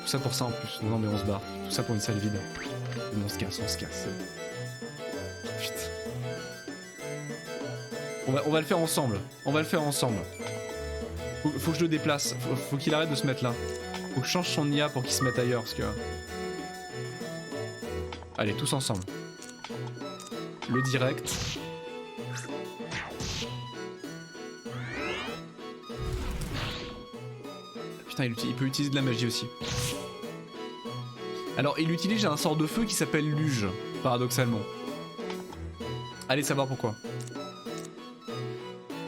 Tout ça pour ça en plus. Non, mais on se barre. Tout ça pour une salle vide. Mais on se casse, c'est bon. Putain. On va le faire ensemble. On va le faire ensemble. Faut que je le déplace. Faut qu'il arrête de se mettre là. Faut que je change son IA pour qu'il se mette ailleurs parce que... Allez, tous ensemble. Le direct. Putain, il peut utiliser de la magie aussi. Alors, il utilise un sort de feu qui s'appelle Luge, paradoxalement. Allez savoir pourquoi.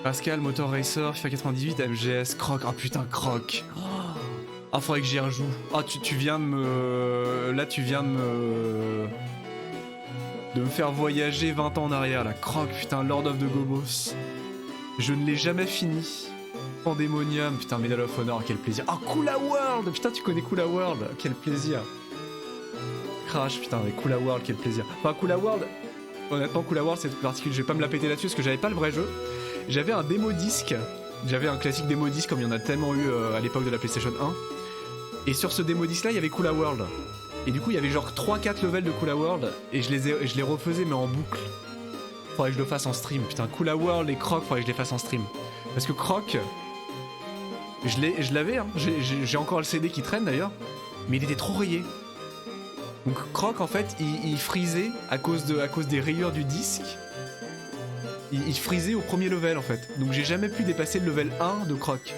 Pascal, Motor Racer, FIFA 98, MGS, Croc. Ah putain, Croc. Ah, faudrait que j'y rejoue. Ah, tu viens de me... Là, tu viens de me faire voyager 20 ans en arrière, là. Croc, putain, Lord of the Gobos. Je ne l'ai jamais fini. Pandemonium, putain, Medal of Honor, quel plaisir. Ah, Kula World. Putain, tu connais Kula World. Quel plaisir. Crash, putain, mais Kula World, quel plaisir. Enfin, Kula World... Honnêtement, Kula World, c'est particulier. Je vais pas me la péter là-dessus parce que j'avais pas le vrai jeu. J'avais un démo disque. J'avais un classique démo disque comme il y en a tellement eu à l'époque de la PlayStation 1. Et sur ce démo disque là, il y avait Kula World. Et du coup, il y avait genre 3-4 levels de Kula World. Et je les refaisais, mais en boucle. Faudrait que je le fasse en stream. Putain, Kula World et Croc, faudrait que je les fasse en stream. Parce que Croc, je l'avais, hein. J'ai encore le CD qui traîne d'ailleurs. Mais il était trop rayé. Donc Croc, en fait, il freezait à cause des rayures du disque. Il freezait au premier level, en fait. Donc j'ai jamais pu dépasser le level 1 de Croc.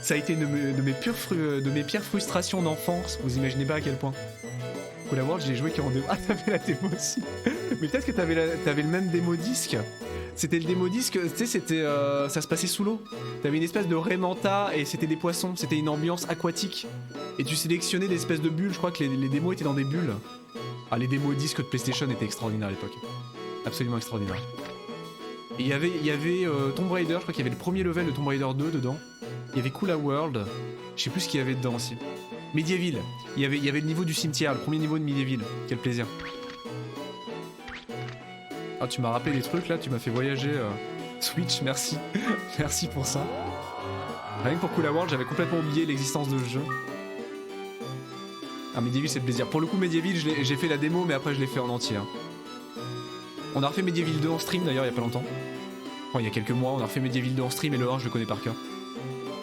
Ça a été une de mes pires frustrations d'enfance. Vous imaginez pas à quel point. Kula World, j'ai joué qu'en démo. Ah, t'avais la démo aussi. Mais peut-être que t'avais le même démo disque. C'était le démo disque, tu sais, ça se passait sous l'eau. T'avais une espèce de Raymanta et c'était des poissons. C'était une ambiance aquatique. Et tu sélectionnais des espèces de bulles. Je crois que les démos étaient dans des bulles. Ah, les démos disques de PlayStation étaient extraordinaires à l'époque. Absolument extraordinaires. Et il y avait Tomb Raider, je crois qu'il y avait le premier level de Tomb Raider 2 dedans. Il y avait Kula World. Je sais plus ce qu'il y avait dedans aussi. Medieval. Il y avait le niveau du cimetière, le premier niveau de Medieval. Quel plaisir. Ah, tu m'as rappelé des trucs là, tu m'as fait voyager. Switch, merci. Merci pour ça. Rien que pour Kula World, j'avais complètement oublié l'existence de ce jeu. Ah, Medieval, c'est le plaisir. Pour le coup, Medieval, j'ai fait la démo, mais après je l'ai fait en entier. Hein. On a refait Medieval 2 en stream d'ailleurs, il y a pas longtemps. Enfin, il y a quelques mois, on a refait Medieval 2 en stream et le 1, je le connais par cœur.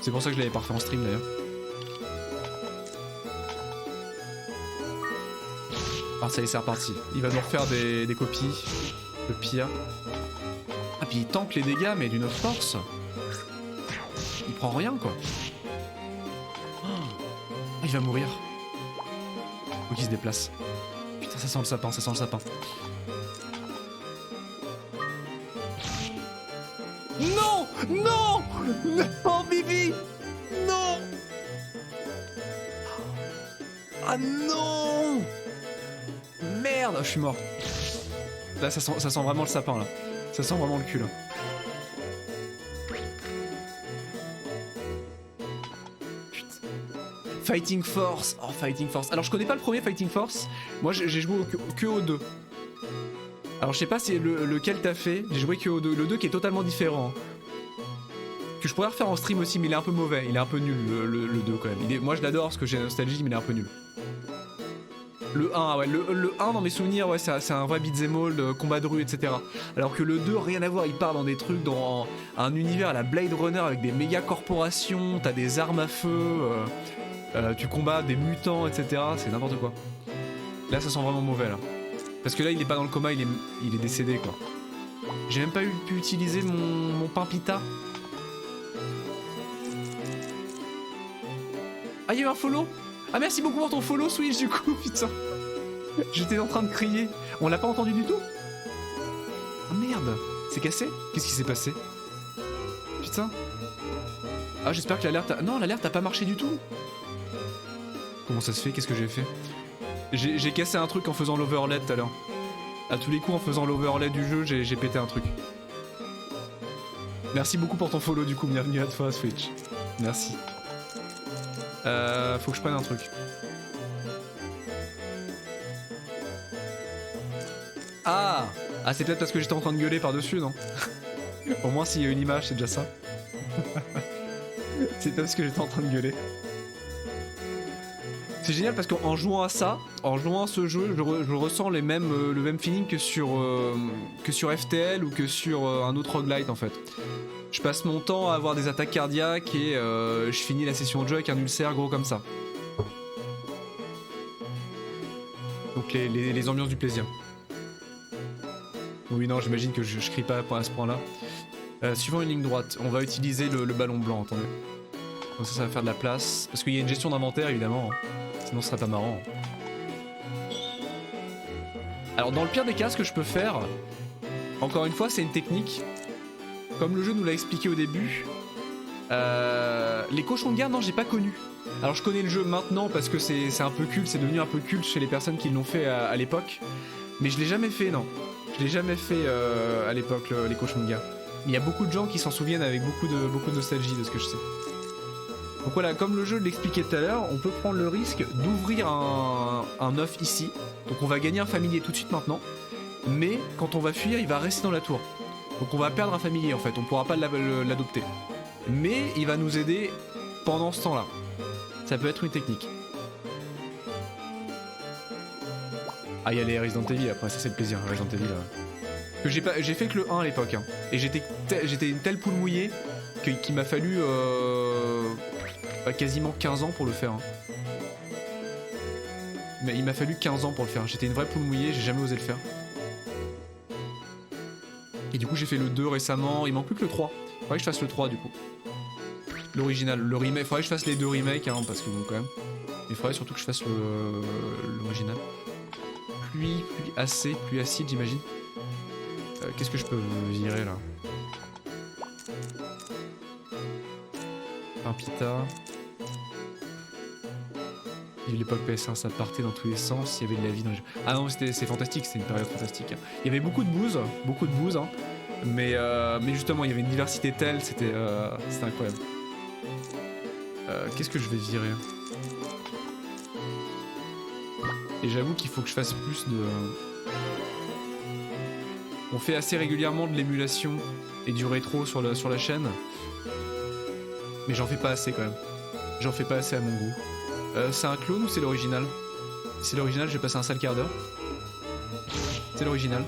C'est pour ça que je l'avais pas refait en stream d'ailleurs. Ah, ça y est, c'est reparti. Il va nous refaire des copies. Le pire. Ah, puis il tank les dégâts, mais d'une force. Il prend rien, quoi. Ah, il va mourir. Faut qu'il se déplace. Putain, ça sent le sapin, ça sent le sapin. Non! Non! Non, Bibi! Non! Ah non! Merde! Je suis mort. Là, ça sent vraiment le sapin, là. Ça sent vraiment le cul, là. Putain. Fighting Force. Oh, Fighting Force. Alors, je connais pas le premier Fighting Force. Moi, j'ai joué que au 2. Alors, je sais pas si lequel t'as fait. J'ai joué que au 2. Le 2 qui est totalement différent. Que je pourrais refaire en stream aussi, mais il est un peu mauvais. Il est un peu nul, le 2, quand même. Moi, je l'adore parce que j'ai la nostalgie, mais il est un peu nul. Le 1, ouais, le 1 dans mes souvenirs, ouais, c'est un vrai beat'em all, combat de rue, etc. Alors que le 2, rien à voir, il part dans des trucs, dans un univers à la Blade Runner avec des méga corporations, t'as des armes à feu, tu combats des mutants, etc. C'est n'importe quoi. Là, ça sent vraiment mauvais, là. Parce que là, il est pas dans le coma, il est décédé, quoi. J'ai même pas pu utiliser mon Pimpita. Ah, il y a eu un follow? Ah, merci beaucoup pour ton follow, Switch, du coup, putain. J'étais en train de crier. On l'a pas entendu du tout? Ah merde, c'est cassé? Qu'est-ce qui s'est passé? Putain. Ah, j'espère que l'alerte a... Non, l'alerte a pas marché du tout. Comment ça se fait? Qu'est-ce que j'ai fait? J'ai cassé un truc en faisant l'overlay tout à l'heure. À tous les coups, en faisant l'overlay du jeu, j'ai pété un truc. Merci beaucoup pour ton follow, du coup. Bienvenue à toi, Switch. Merci. Faut que je prenne un truc. Ah, c'est peut-être parce que j'étais en train de gueuler par-dessus, non? Au moins s'il y a une image, c'est déjà ça. C'est parce que j'étais en train de gueuler. C'est génial parce qu'en jouant à ça, en jouant à ce jeu, je ressens le même feeling que sur FTL ou que sur un autre roguelite en fait. Je passe mon temps à avoir des attaques cardiaques et je finis la session de jeu avec un ulcère gros comme ça. Donc les ambiances du plaisir. Oui non, j'imagine que je crie pas à ce point-là. Suivant une ligne droite, on va utiliser le ballon blanc, attendez. Donc ça va faire de la place. Parce qu'il y a une gestion d'inventaire évidemment. Sinon ce serait pas marrant. Alors dans le pire des cas, ce que je peux faire, encore une fois c'est une technique. Comme le jeu nous l'a expliqué au début, les cochons de guerre, non, j'ai pas connu. Alors je connais le jeu maintenant parce que c'est un peu culte, c'est devenu un peu culte chez les personnes qui l'ont fait à l'époque. Mais je l'ai jamais fait, non. Je l'ai jamais fait à l'époque, les cochons de guerre. Il y a beaucoup de gens qui s'en souviennent avec beaucoup de nostalgie de ce que je sais. Donc voilà, comme le jeu l'expliquait tout à l'heure, on peut prendre le risque d'ouvrir un œuf ici. Donc on va gagner un familier tout de suite maintenant. Mais quand on va fuir, il va rester dans la tour. Donc on va perdre un familier en fait, on pourra pas l'adopter. Mais il va nous aider pendant ce temps-là. Ça peut être une technique. Ah, il y a les Resident Evil après, ça c'est le plaisir, Resident Evil. Que j'ai fait que le 1 à l'époque. Hein. Et j'étais une telle poule mouillée qu'il m'a fallu quasiment 15 ans pour le faire. Hein. Mais il m'a fallu 15 ans pour le faire. J'étais une vraie poule mouillée, j'ai jamais osé le faire. Et du coup j'ai fait le 2 récemment, il manque plus que le 3. Faudrait que je fasse le 3 du coup. L'original, le remake, faudrait que je fasse les deux remakes hein, parce que bon quand même. Il faudrait surtout que je fasse l'original. Pluie acide j'imagine. Qu'est-ce que je peux virer là? Un pita. Vive l'époque PS1, ça partait dans tous les sens, il y avait de la vie dans les jeux. Ah non, c'est fantastique, c'était une période fantastique. Il y avait beaucoup de bouse, hein. Mais justement, il y avait une diversité telle, c'était incroyable. Qu'est-ce que je vais virer? Et j'avoue qu'il faut que je fasse plus de... On fait assez régulièrement de l'émulation et du rétro sur la chaîne. Mais j'en fais pas assez quand même. J'en fais pas assez à mon goût. C'est un clone ou c'est l'original? C'est l'original, je vais passer un sale quart d'heure. C'est l'original.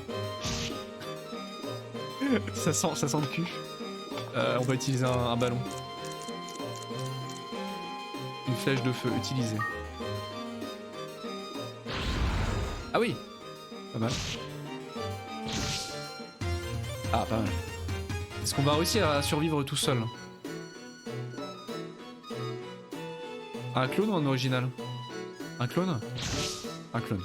ça sent le cul. On va utiliser un ballon. Une flèche de feu utilisée. Ah oui, pas mal. Ah, pas mal. Est-ce qu'on va réussir à survivre tout seul? Un clone ou un original? Un clone? Un clone.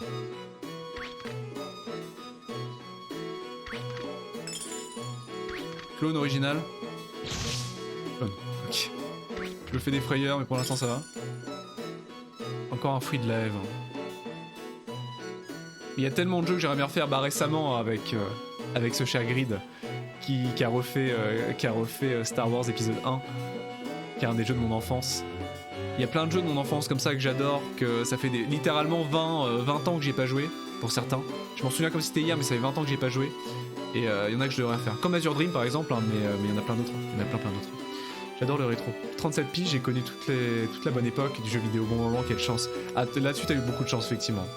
Clone original? Clone. Ok. Je me fais des frayeurs, mais pour l'instant ça va. Encore un fruit de la Ève. Il y a tellement de jeux que j'aimerais bien refaire récemment avec ce cher Grid qui a refait Star Wars épisode 1, qui est un des jeux de mon enfance. Il y a plein de jeux de mon enfance comme ça que j'adore, que ça fait littéralement 20 ans que j'y ai pas joué, pour certains. Je m'en souviens comme si c'était hier, mais ça fait 20 ans que j'y ai pas joué. Et il y en a que je devrais refaire. Comme Azure Dream par exemple, hein, mais il y en a plein d'autres. Il y en a plein d'autres. J'adore le rétro. 37 piges, j'ai connu toute la bonne époque du jeu vidéo. Bon moment, quelle chance. Ah, là-dessus, t'as eu beaucoup de chance, effectivement.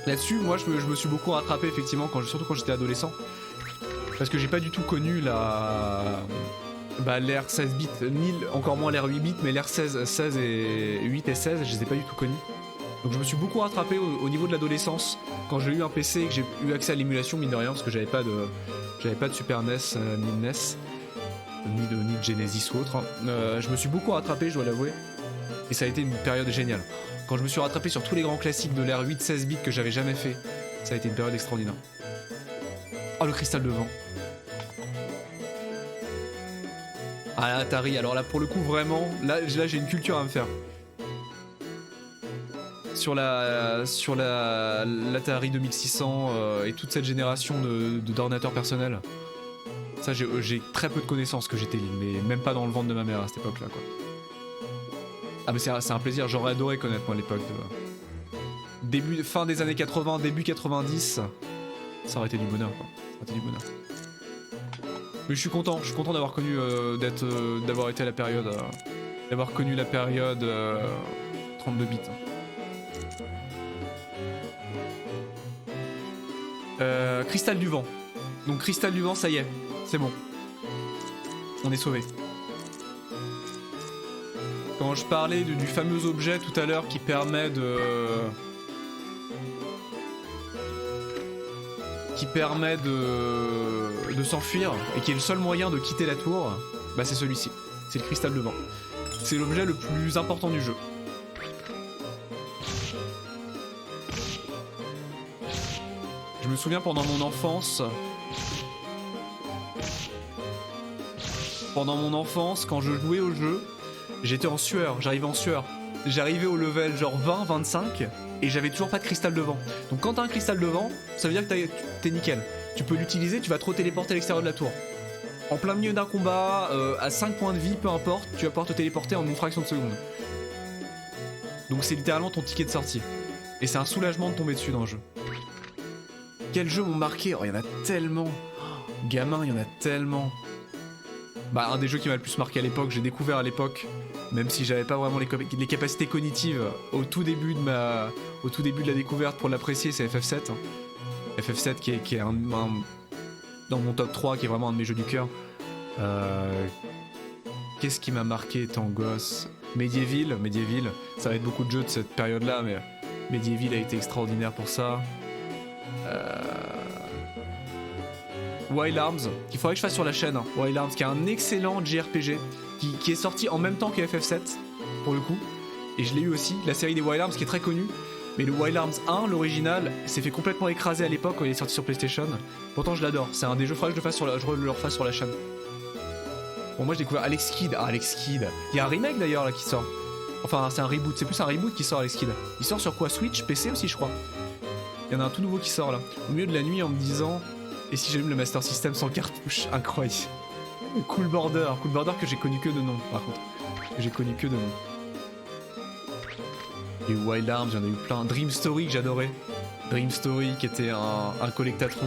Là-dessus, moi, je me suis beaucoup rattrapé, effectivement, surtout quand j'étais adolescent. Parce que j'ai pas du tout connu l'ère 16 bits, ni encore moins l'ère 8 bits, mais l'ère 16 et 8 et 16, je les ai pas du tout connus. Donc je me suis beaucoup rattrapé au niveau de l'adolescence, quand j'ai eu un PC et que j'ai eu accès à l'émulation, mine de rien, parce que j'avais pas de Super NES, ni de NES, ni de Genesis ou autre. Je me suis beaucoup rattrapé, je dois l'avouer, et ça a été une période géniale. Quand je me suis rattrapé sur tous les grands classiques de l'ère 8-16 bits que j'avais jamais fait, ça a été une période extraordinaire. Oh, le cristal de vent. Ah, Atari, alors là pour le coup vraiment, là j'ai une culture à me faire. Sur l'Atari 2600 et toute cette génération d'ordinateurs personnels, ça j'ai très peu de connaissances que j'étais mais même pas dans le ventre de ma mère à cette époque là quoi. Ah mais c'est un plaisir, j'aurais adoré connaître moi l'époque de fin des années 80, début 90, ça aurait été du bonheur quoi. Ça aurait été du bonheur. Mais je suis content d'avoir connu, d'avoir été à la période, d'avoir connu la période 32 bits. Cristal du vent. Donc cristal du vent, ça y est. C'est bon. On est sauvé. Quand je parlais du fameux objet tout à l'heure qui permet de... de s'enfuir et qui est le seul moyen de quitter la tour, bah c'est celui-ci. C'est le cristal de vent. C'est l'objet le plus important du jeu. Je me souviens pendant mon enfance... quand je jouais au jeu, j'étais en sueur, j'arrivais en sueur. J'arrivais au level genre 20, 25 et j'avais toujours pas de cristal de vent. Donc quand t'as un cristal de vent, ça veut dire que t'es nickel. Tu peux l'utiliser, tu vas te téléporter à l'extérieur de la tour. En plein milieu d'un combat, à 5 points de vie, peu importe, tu vas pouvoir te téléporter en une fraction de seconde. Donc c'est littéralement ton ticket de sortie. Et c'est un soulagement de tomber dessus dans le jeu. Quels jeux m'ont marqué? Oh, il y en a tellement. Oh, gamin, il y en a tellement. Bah, un des jeux qui m'a le plus marqué à l'époque, j'ai découvert à l'époque, même si j'avais pas vraiment les capacités cognitives au tout début de la découverte pour l'apprécier, c'est FF7. FF7 qui est dans mon top 3, qui est vraiment un de mes jeux du cœur. Qu'est-ce qui m'a marqué étant gosse? Medieval, ça va être beaucoup de jeux de cette période-là, mais Medieval a été extraordinaire pour ça. Wild Arms, qu'il faudrait que je fasse sur la chaîne. Hein. Wild Arms, qui est un excellent JRPG, qui est sorti en même temps que FF7, pour le coup. Et je l'ai eu aussi, la série des Wild Arms, qui est très connue. Mais le Wild Arms 1, l'original, s'est fait complètement écraser à l'époque quand il est sorti sur PlayStation. Pourtant, je l'adore. C'est un des jeux, il faudrait que je le refasse sur la chaîne. Bon, moi, j'ai découvert Alex Kidd. Ah, Alex Kidd. Il y a un remake d'ailleurs là qui sort. Enfin, c'est un reboot. C'est plus un reboot qui sort, Alex Kidd. Il sort sur quoi? Switch, PC aussi, je crois. Il y en a un tout nouveau qui sort là. Au milieu de la nuit en me disant... Et si j'allume le Master System sans cartouche? Incroyable. Cool Border que j'ai connu que de nom par contre. J'ai connu que de nom. Et Wild Arms, j'en ai eu plein. Dream Story que j'adorais. Dream Story qui était un collectatron.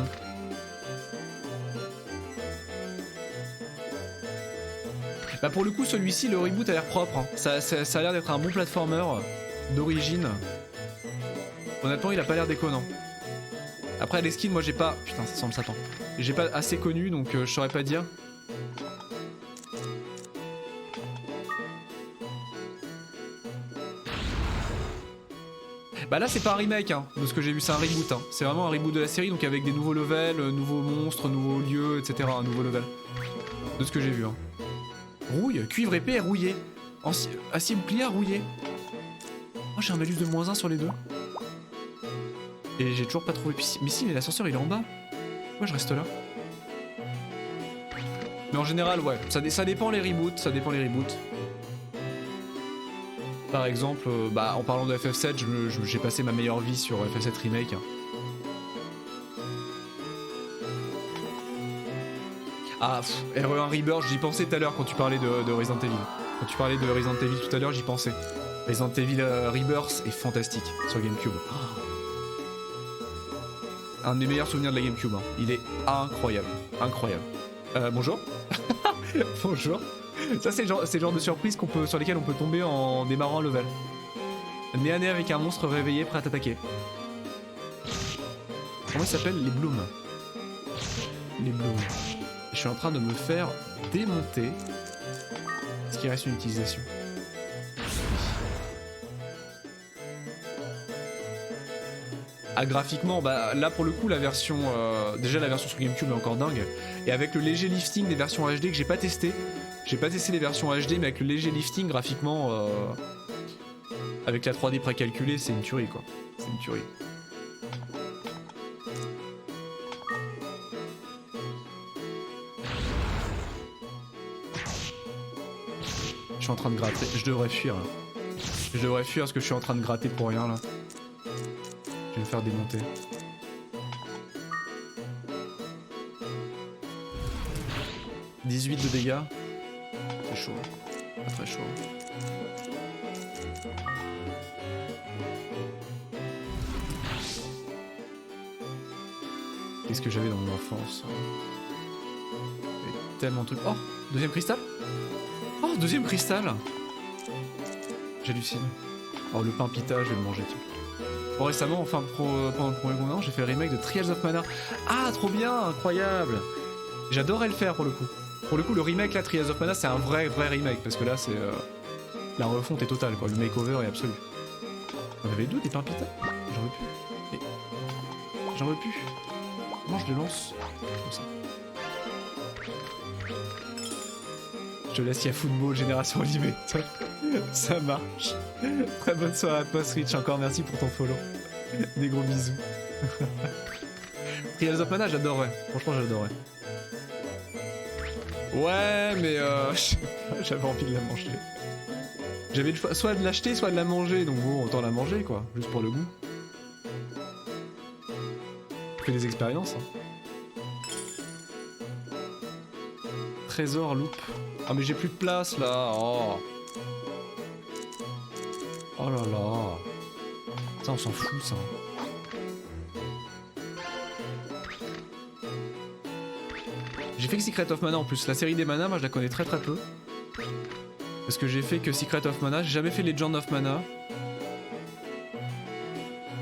Bah pour le coup celui-ci, le reboot a l'air propre. Hein. Ça a l'air d'être un bon platformer d'origine. Honnêtement il a pas l'air déconnant. Après les skins moi j'ai pas... Putain ça semble Satan. J'ai pas assez connu donc je saurais pas dire. Bah là c'est pas un remake hein, de ce que j'ai vu, c'est un reboot hein. C'est vraiment un reboot de la série donc avec des nouveaux levels, nouveaux monstres, nouveaux lieux, etc. Un nouveau level. De ce que j'ai vu hein. Rouille, cuivre épais et rouillé. Acier bouclier rouillé. Oh j'ai un malus de -1 sur les deux. Et j'ai toujours pas trouvé... Mais si, mais l'ascenseur il est en bas. Pourquoi je reste là? Mais en général, ouais, ça dépend les reboots, Par exemple, bah, en parlant de FF7, j'ai passé ma meilleure vie sur FF7 Remake. Ah, RE1 Rebirth, j'y pensais tout à l'heure quand tu parlais de Resident Evil. Quand tu parlais de Resident Evil tout à l'heure, j'y pensais. Resident Evil Rebirth est fantastique sur GameCube. Un de mes meilleurs souvenirs de la GameCube. Hein. Il est incroyable. Incroyable. Bonjour. Bonjour. Ça, c'est le genre de surprise sur lesquelles on peut tomber en démarrant un level. Nez à nez avec un monstre réveillé prêt à t'attaquer. Comment il s'appelle? Les Blooms. Les Blooms. Je suis en train de me faire démonter. Est-ce qu'il reste une utilisation? Ah, graphiquement, bah là pour le coup la version déjà la version sur GameCube est encore dingue. Et avec le léger lifting des versions HD que j'ai pas testé les versions HD, mais avec le léger lifting graphiquement avec la 3D précalculée, c'est une tuerie quoi. C'est une tuerie. Je suis en train de gratter, je devrais fuir. Je devrais fuir parce que je suis en train de gratter pour rien là. Je vais me faire démonter. « 18 de dégâts. C'est chaud. Pas très chaud. Qu'est-ce que j'avais dans mon enfance? J'avais tellement de trucs. Oh! Deuxième cristal? Oh! Deuxième cristal! J'hallucine. Oh, le pain pita, je vais le manger, tiens. Bon, récemment, enfin pendant le premier confinement, j'ai fait le remake de Trials of Mana. Ah, trop bien, incroyable. J'adorais le faire pour le coup. Pour le coup, le remake là, Trials of Mana, c'est un vrai remake parce que là, c'est la refonte est totale, quoi. Le makeover est absolu. On avait deux des pains pita. J'en veux plus. J'en veux plus. Comment je les lance comme ça. Je te laisse, il y a Football Génération Limited. Ça marche. Très bonne soirée à toi, Switch. Encore merci pour ton follow. Des gros bisous. Trials of Mana, j'adorerais. Franchement, j'adorerais. Ouais, mais j'avais envie de la manger. J'avais le choix soit de l'acheter, soit de la manger. Donc bon, autant la manger, quoi. Juste pour le goût. Je fais des expériences. Hein. Trésor loop. Ah mais j'ai plus de place là. Oh. Oh là là. Ça on s'en fout ça. J'ai fait que Secret of Mana en plus. La série des Mana, moi je la connais très peu. Parce que j'ai fait que Secret of Mana. J'ai jamais fait Legend of Mana.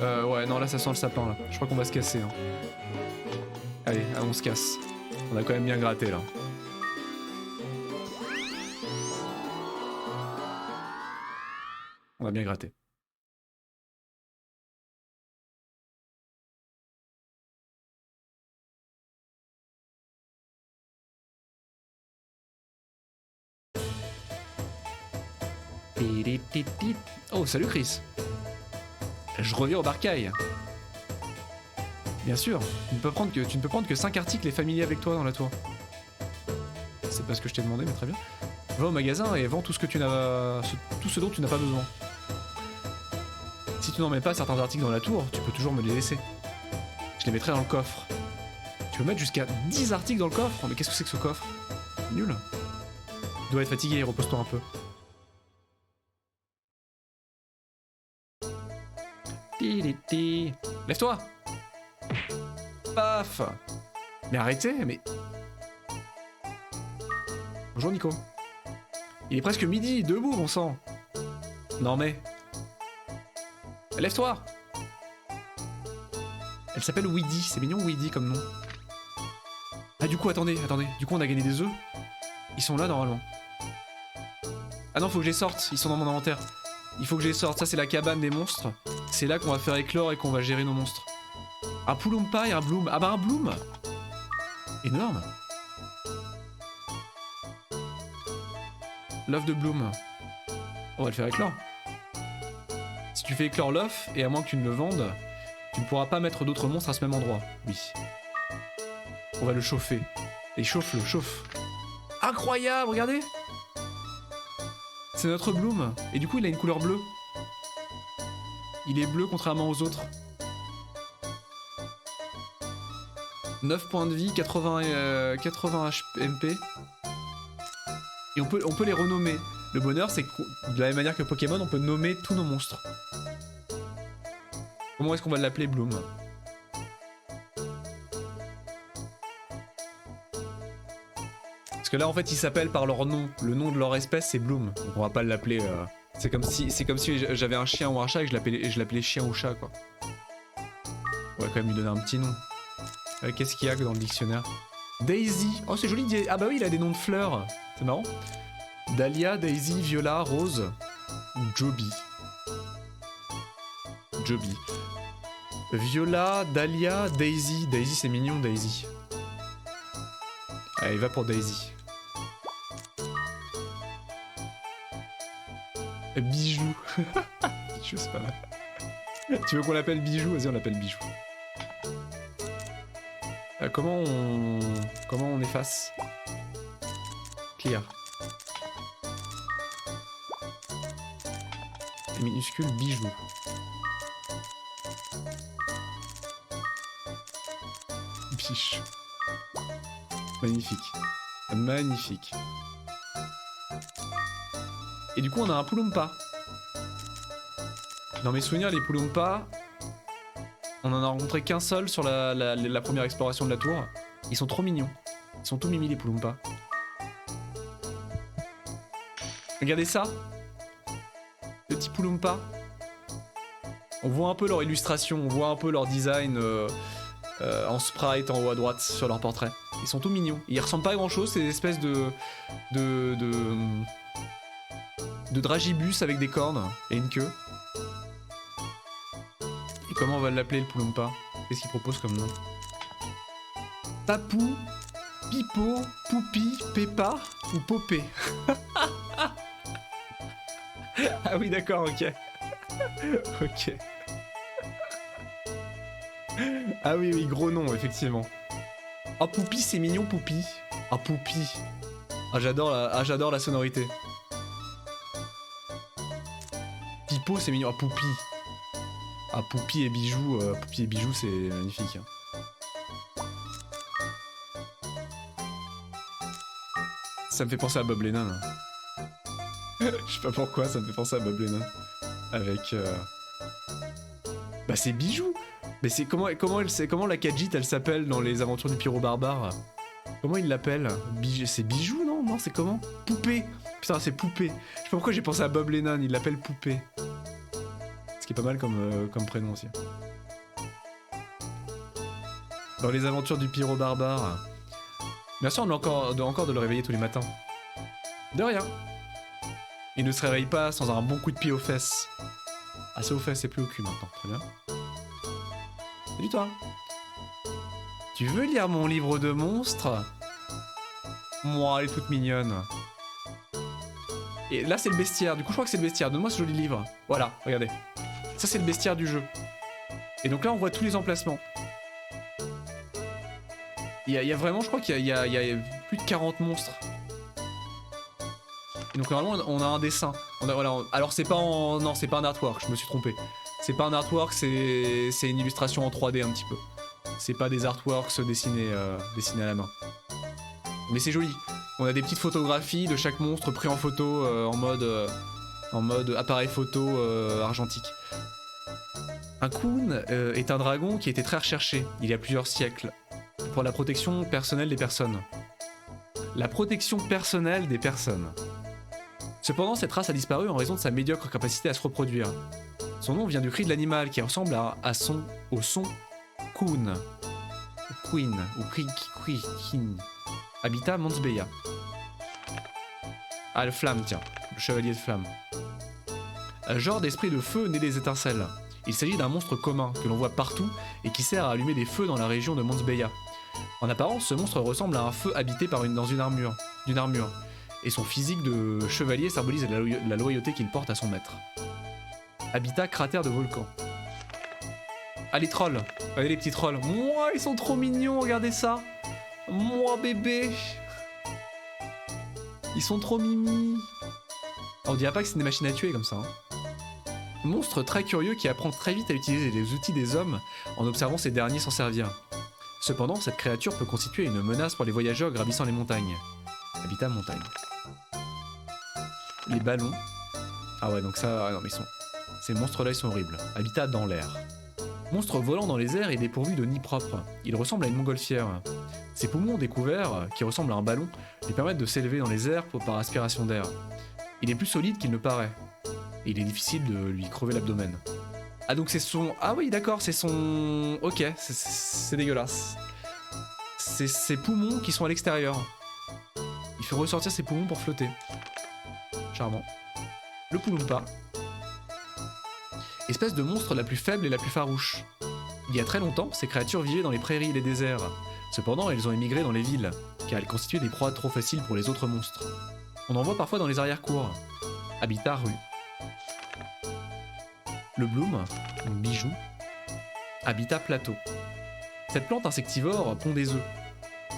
Ouais non là ça sent le sapin là. Je crois qu'on va se casser. Hein. Allez, on se casse. On a quand même bien gratté là. On a bien gratté. Oh, salut Chris. Je reviens au Barcail. Bien sûr, tu ne peux prendre que 5 articles et familiers avec toi dans la tour. C'est pas ce que je t'ai demandé, mais très bien. Va au magasin et vends tout ce dont tu n'as pas besoin. Si tu n'en mets pas certains articles dans la tour, tu peux toujours me les laisser. Je les mettrai dans le coffre. Tu peux mettre jusqu'à 10 articles dans le coffre? Mais qu'est-ce que c'est que ce coffre? Nul. Tu dois être fatigué, repose-toi un peu. Lève-toi! Paf! Mais arrêtez, mais... Bonjour Nico. Il est presque midi, debout bon sang. Non mais... Lève-toi! Elle s'appelle Weedy, c'est mignon Weedy comme nom. Ah du coup attendez, du coup on a gagné des œufs. Ils sont là normalement. Ah non faut que je les sorte, ils sont dans mon inventaire. Il faut que je les sorte, ça c'est la cabane des monstres. C'est là qu'on va faire éclore et qu'on va gérer nos monstres. Un Poulumpa et un Bloom. Ah bah un Bloom! Énorme! L'œuf de Bloom. On va le faire éclore. Si tu fais éclore l'œuf, et à moins que tu ne le vendes, tu ne pourras pas mettre d'autres monstres à ce même endroit. Oui. On va le chauffer. Et chauffe-le, chauffe. Incroyable, regardez! C'est notre Bloom. Et du coup, il a une couleur bleue. Il est bleu contrairement aux autres. 9 points de vie, 80 MP. Et on peut les renommer. Le bonheur, c'est que de la même manière que Pokémon, on peut nommer tous nos monstres. Comment est-ce qu'on va l'appeler Bloom? Parce que là, en fait, ils s'appellent par leur nom. Le nom de leur espèce, c'est Bloom. Donc on va pas l'appeler... C'est comme si j'avais un chien ou un chat et que je l'appelais chien ou chat, quoi. On va quand même lui donner un petit nom. Qu'est-ce qu'il y a dans le dictionnaire? Daisy. Oh, c'est joli. Ah bah oui, il a des noms de fleurs. C'est marrant. Dahlia, Daisy, Viola, Rose. Joby. Joby. Viola, Dahlia, Daisy. Daisy, c'est mignon, Daisy. Allez, va pour Daisy. Bijou. Bijou, c'est pas mal. Tu veux qu'on l'appelle Bijou? Vas-y, on l'appelle Bijou. Comment on efface? Clear. Et minuscule Bijou. Biche. Magnifique. Magnifique. Et du coup, on a un Poulumpa. Dans mes souvenirs, les Poulumpa, on en a rencontré qu'un seul sur la première exploration de la tour. Ils sont trop mignons. Ils sont tout mimi, les Poulumpa. Regardez ça. Le petit Poulumpa. On voit un peu leur illustration, on voit un peu leur design en sprite en haut à droite sur leur portrait. Ils sont tout mignons. Ils ressemblent pas à grand chose, c'est des espèces de dragibus avec des cornes et une queue. Et comment on va l'appeler le Poulompa? Qu'est-ce qu'il propose comme nom? Papou, Pipo, Poupi, Peppa ou Popé? Ah oui d'accord, ok. Ok. Ah oui, oui, gros nom, effectivement. Ah, Poupi, c'est mignon, Poupi. Ah, Poupi. Ah, j'adore la sonorité. Pipo, c'est mignon. Ah, Poupi. Ah, Poupi et Bijou, c'est magnifique. Ça me fait penser à Bob Lennon. Je sais pas pourquoi, ça me fait penser à Bob Lennon. Avec... Bah, c'est Bijou. Mais c'est comment la Khajiit elle s'appelle dans les aventures du Pyro Barbare? Comment il l'appelle? C'est Bijou, non? Non, c'est comment? Poupée. Putain, c'est Poupée. Je sais pas pourquoi j'ai pensé à Bob Lennon, il l'appelle Poupée. Ce qui est pas mal comme prénom aussi. Dans les aventures du Pyro Barbare. Bien sûr, on a encore de le réveiller tous les matins. De rien. Il ne se réveille pas sans un bon coup de pied aux fesses. Ah, c'est aux fesses, c'est plus au cul maintenant. Très bien. Salut toi. Tu veux lire mon livre de monstres? Moi, elle est toute mignonne. Et là, c'est le bestiaire. Du coup, je crois que c'est le bestiaire. Donne-moi ce joli livre. Voilà, regardez. Ça, c'est le bestiaire du jeu. Et donc là, on voit tous les emplacements. Il y a vraiment, je crois qu'il y a plus de 40 monstres. Et donc normalement, on a un dessin. Voilà, alors c'est pas en... Non, c'est pas un artwork, je me suis trompé. C'est pas un artwork, c'est une illustration en 3D un petit peu. C'est pas des artworks dessinés à la main. Mais c'est joli. On a des petites photographies de chaque monstre pris en photo en mode appareil photo argentique. Un Coon est un dragon qui a été très recherché il y a plusieurs siècles pour la protection personnelle des personnes. La protection personnelle des personnes. Cependant, cette race a disparu en raison de sa médiocre capacité à se reproduire. Son nom vient du cri de l'animal qui ressemble au son Coon. Queen ou Kin. Habitat Monsbeya. Ah, le flamme, tiens. Le chevalier de flamme. Un genre d'esprit de feu né des étincelles. Il s'agit d'un monstre commun que l'on voit partout et qui sert à allumer des feux dans la région de Monsbeya. En apparence, ce monstre ressemble à un feu habité dans une armure. Et son physique de chevalier symbolise la loyauté qu'il porte à son maître. Habitat cratère de volcan. Ah, les trolls. Regardez les petits trolls. Mouah, ils sont trop mignons, regardez ça. Mouah, bébé. Ils sont trop mimi. On dirait pas que c'est des machines à tuer comme ça. Hein. Monstre très curieux qui apprend très vite à utiliser les outils des hommes en observant ces derniers s'en servir. Cependant, cette créature peut constituer une menace pour les voyageurs gravissant les montagnes. Habitat montagne. Les ballons. Ah ouais, donc ça... Ah non, mais ils sont... Ces monstres-là, ils sont horribles. Habitat dans l'air. Monstre volant dans les airs et dépourvu de nid propre. Il ressemble à une montgolfière. Ses poumons découverts, qui ressemblent à un ballon, lui permettent de s'élever dans les airs par aspiration d'air. Il est plus solide qu'il ne paraît. Et il est difficile de lui crever l'abdomen. Ah donc c'est son... Ah oui d'accord, c'est son... Ok, c'est dégueulasse. C'est ses poumons qui sont à l'extérieur. Il fait ressortir ses poumons pour flotter. Charmant. Le Poulompa. Espèce de monstre la plus faible et la plus farouche. Il y a très longtemps, ces créatures vivaient dans les prairies et les déserts. Cependant, elles ont émigré dans les villes, car elles constituaient des proies trop faciles pour les autres monstres. On en voit parfois dans les arrière-cours. Habitat rue. Le bloom, donc bijou. Habitat plateau. Cette plante insectivore pond des œufs.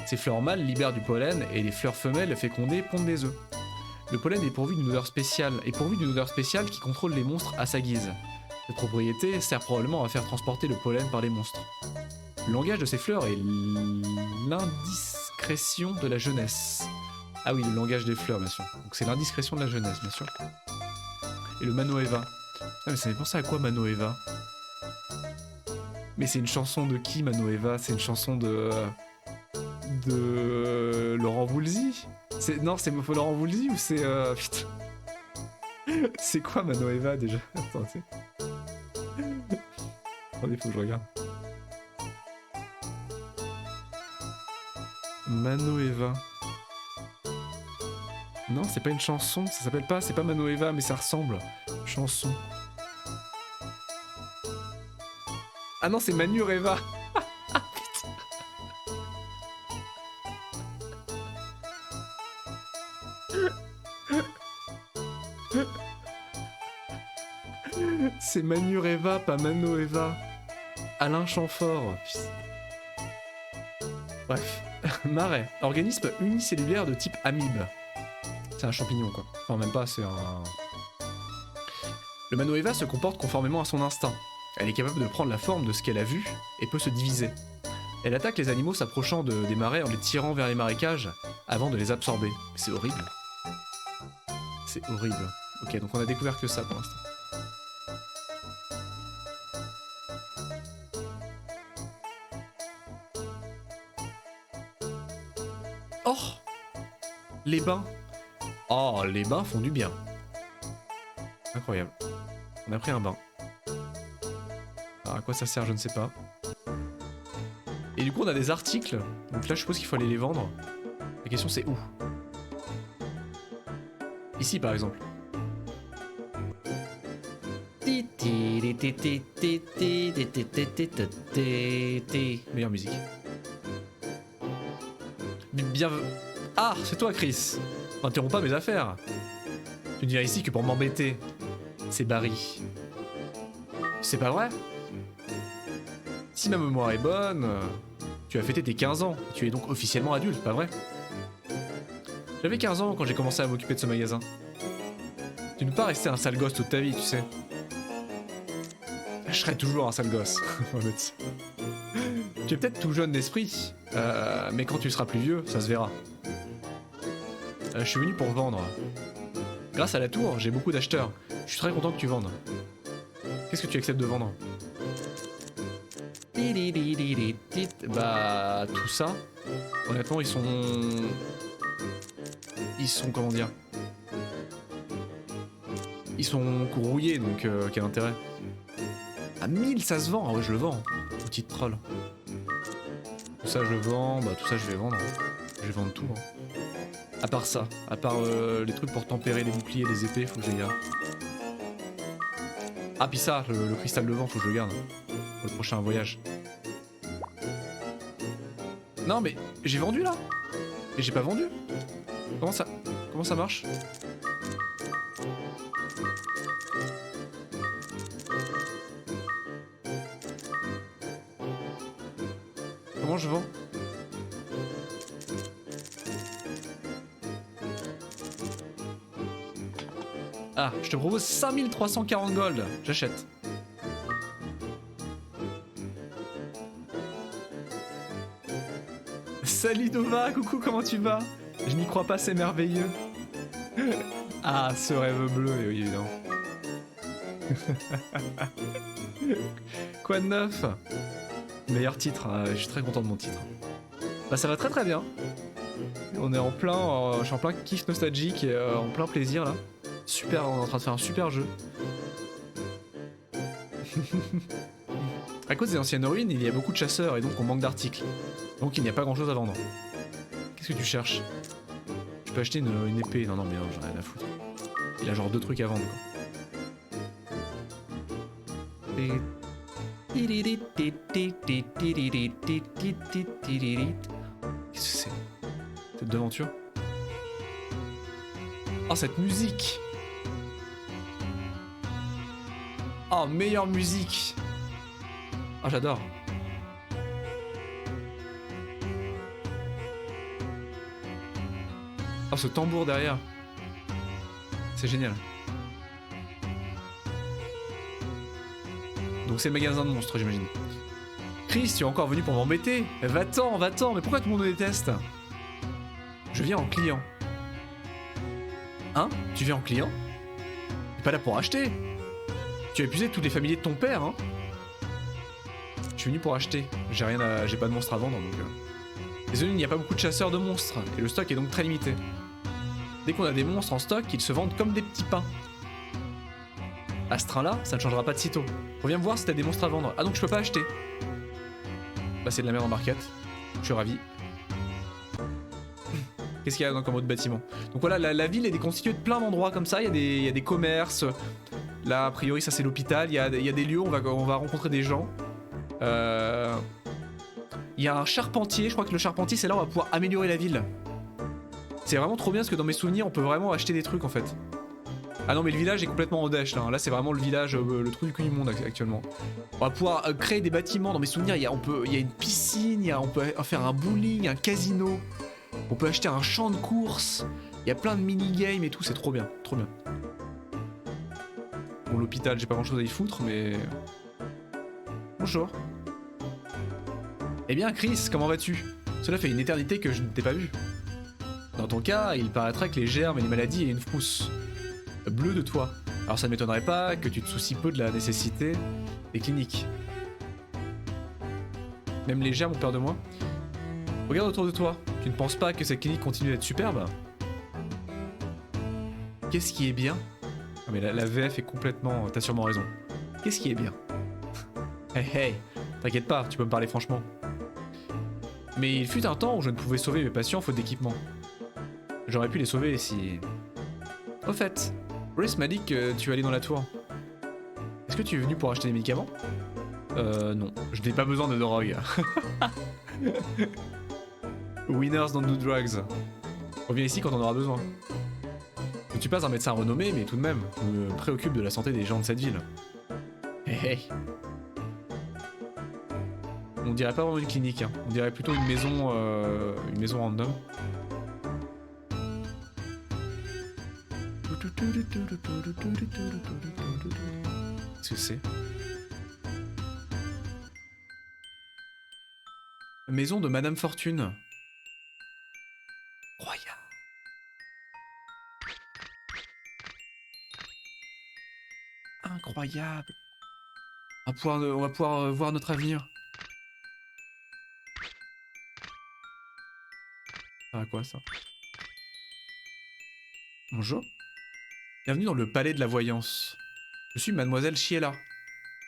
Ses fleurs mâles libèrent du pollen et les fleurs femelles fécondées pondent des œufs. Le pollen est pourvu d'une odeur spéciale qui contrôle les monstres à sa guise. Cette propriété sert probablement à faire transporter le pollen par les monstres. Le langage de ces fleurs est l'indiscrétion de la jeunesse. Ah oui, le langage des fleurs, bien sûr. Donc c'est l'indiscrétion de la jeunesse, bien sûr. Et le Manoeva. Ah mais ça fait penser à quoi Manoeva? Mais c'est une chanson de qui Manoeva? C'est une chanson de Laurent Voulzy? Non, c'est Laurent Voulzy ou c'est... Putain. C'est quoi Manoeva déjà? Attends, Attendez, faut que je regarde. Manoeva. Non, c'est pas une chanson, ça s'appelle pas, c'est pas Manoeva, mais ça ressemble. Chanson. Ah non, c'est Manureva. C'est Manureva, pas Manoeva. Alain Chamfort. Bref. Marais. Organisme unicellulaire de type amibe. C'est un champignon, quoi. Enfin, même pas, c'est un... Le Manoeva se comporte conformément à son instinct. Elle est capable de prendre la forme de ce qu'elle a vu et peut se diviser. Elle attaque les animaux s'approchant des marais en les tirant vers les marécages avant de les absorber. C'est horrible. C'est horrible. Ok, donc on a découvert que ça pour l'instant. Oh! Les bains. Oh, les bains font du bien. Incroyable. On a pris un bain. Alors à quoi ça sert, je ne sais pas. Et du coup, on a des articles. Donc là, je suppose qu'il faut aller les vendre. La question, c'est où? Ici, par exemple. Meilleure musique. Bien... Ah, c'est toi, Chris. N'interromps pas mes affaires. Tu ne viens ici que pour m'embêter. C'est Barry. C'est pas vrai? Si ma mémoire est bonne, tu as fêté tes 15 ans. Tu es donc officiellement adulte, pas vrai? J'avais 15 ans quand j'ai commencé à m'occuper de ce magasin. Tu ne peux pas rester un sale gosse toute ta vie, tu sais. Je serai toujours un sale gosse. Tu es peut-être tout jeune d'esprit, mais quand tu seras plus vieux, ça se verra. Je suis venu pour vendre. Grâce à la tour, j'ai beaucoup d'acheteurs. Je suis très content que tu vendes. Qu'est-ce que tu acceptes de vendre? Bah, tout ça. Honnêtement, ils sont... comment dire? Ils sont rouillés, donc quel intérêt? À 1000, ça se vend. Ah ouais, je le vends. Petite troll. Tout ça, je vends. Bah, tout ça, je vais vendre. Je vais vendre tout. Hein. À part ça. À part les trucs pour tempérer les boucliers et les épées, faut que je les garde. Ah, puis ça, le cristal de vent, faut que je le garde. Pour le prochain voyage. Non, mais j'ai vendu là. Et j'ai pas vendu. Comment ça marche? Comment je vends? Ah, je te propose 5340 gold. J'achète. Salut Nova, coucou, comment tu vas? Je n'y crois pas, c'est merveilleux. Ah, ce rêve bleu, oui, évidemment. Quoi de neuf? Meilleur titre, je suis très content de mon titre. Bah ça va très très bien. On est en plein, je suis en plein kiff nostalgique et en plein plaisir là. Super, on est en train de faire un super jeu. À cause des anciennes ruines, il y a beaucoup de chasseurs et donc on manque d'articles. Donc il n'y a pas grand chose à vendre. Qu'est-ce que tu cherches? Je peux acheter une épée. Non, mais non, j'en ai rien à foutre. Il a genre 2 trucs à vendre quoi. Qu'est-ce que c'est? Cette devanture? Oh, cette musique! Oh, meilleure musique! Oh, j'adore! Oh, ce tambour derrière! C'est génial! Donc c'est le magasin de monstres, j'imagine. Chris, tu es encore venu pour m'embêter? Va-t'en, va-t'en, mais pourquoi tout le monde me déteste? Je viens en client. Hein? Tu viens en client? T'es pas là pour acheter? Tu as épuisé toutes les familles de ton père, hein? Je suis venu pour acheter. J'ai rien à... J'ai pas de monstres à vendre, donc... Désolé, il n'y a pas beaucoup de chasseurs de monstres, et le stock est donc très limité. Dès qu'on a des monstres en stock, ils se vendent comme des petits pains. À ce train-là, ça ne changera pas de sitôt. Reviens me voir si t'as des monstres à vendre. Ah donc je peux pas acheter. Bah c'est de la merde en market. Je suis ravi. Qu'est-ce qu'il y a dans comme autre bâtiment? Donc voilà, la ville est constituée de plein d'endroits comme ça. Il y a des commerces. Là, a priori, ça c'est l'hôpital. Il y a des lieux où on va rencontrer des gens. Il y a un charpentier. Je crois que le charpentier, c'est là où on va pouvoir améliorer la ville. C'est vraiment trop bien parce que dans mes souvenirs, on peut vraiment acheter des trucs en fait. Ah non, mais le village est complètement en dash là. Là, c'est vraiment le village, le trou du cul du monde actuellement. On va pouvoir créer des bâtiments. Dans mes souvenirs, il y a une piscine, on peut faire un bowling, un casino. On peut acheter un champ de course. Il y a plein de mini-games et tout, c'est trop bien, trop bien. Bon, l'hôpital, j'ai pas grand chose à y foutre, mais... Bonjour. Eh bien, Chris, comment vas-tu? Cela fait une éternité que je ne t'ai pas vu. Dans ton cas, il paraîtrait que les germes et les maladies aient une frousse bleue de toi. Alors ça ne m'étonnerait pas que tu te soucies peu de la nécessité des cliniques. Même les germes ont peur de moi. Regarde autour de toi. Tu ne penses pas que cette clinique continue d'être superbe? Qu'est-ce qui est bien? Ah mais la VF est complètement... T'as sûrement raison. Qu'est-ce qui est bien? Hey hey, t'inquiète pas, tu peux me parler franchement. Mais il fut un temps où je ne pouvais sauver mes patients faute d'équipement. J'aurais pu les sauver si... Au fait, Brice m'a dit que tu allais dans la tour. Est-ce que tu es venu pour acheter des médicaments? Non, je n'ai pas besoin de drogue. Winners don't do drugs. Reviens ici quand on aura besoin. Je ne suis pas un médecin renommé, mais tout de même, je me préoccupe de la santé des gens de cette ville. Hey hey. On dirait pas vraiment une clinique, hein. On dirait plutôt une maison random. Qu'est-ce que c'est? Maison de Madame Fortune. Royal. Incroyable. On va pouvoir voir notre avenir. Ça va quoi ça? Bonjour. Bienvenue dans le palais de la voyance. Je suis Mademoiselle Chiella,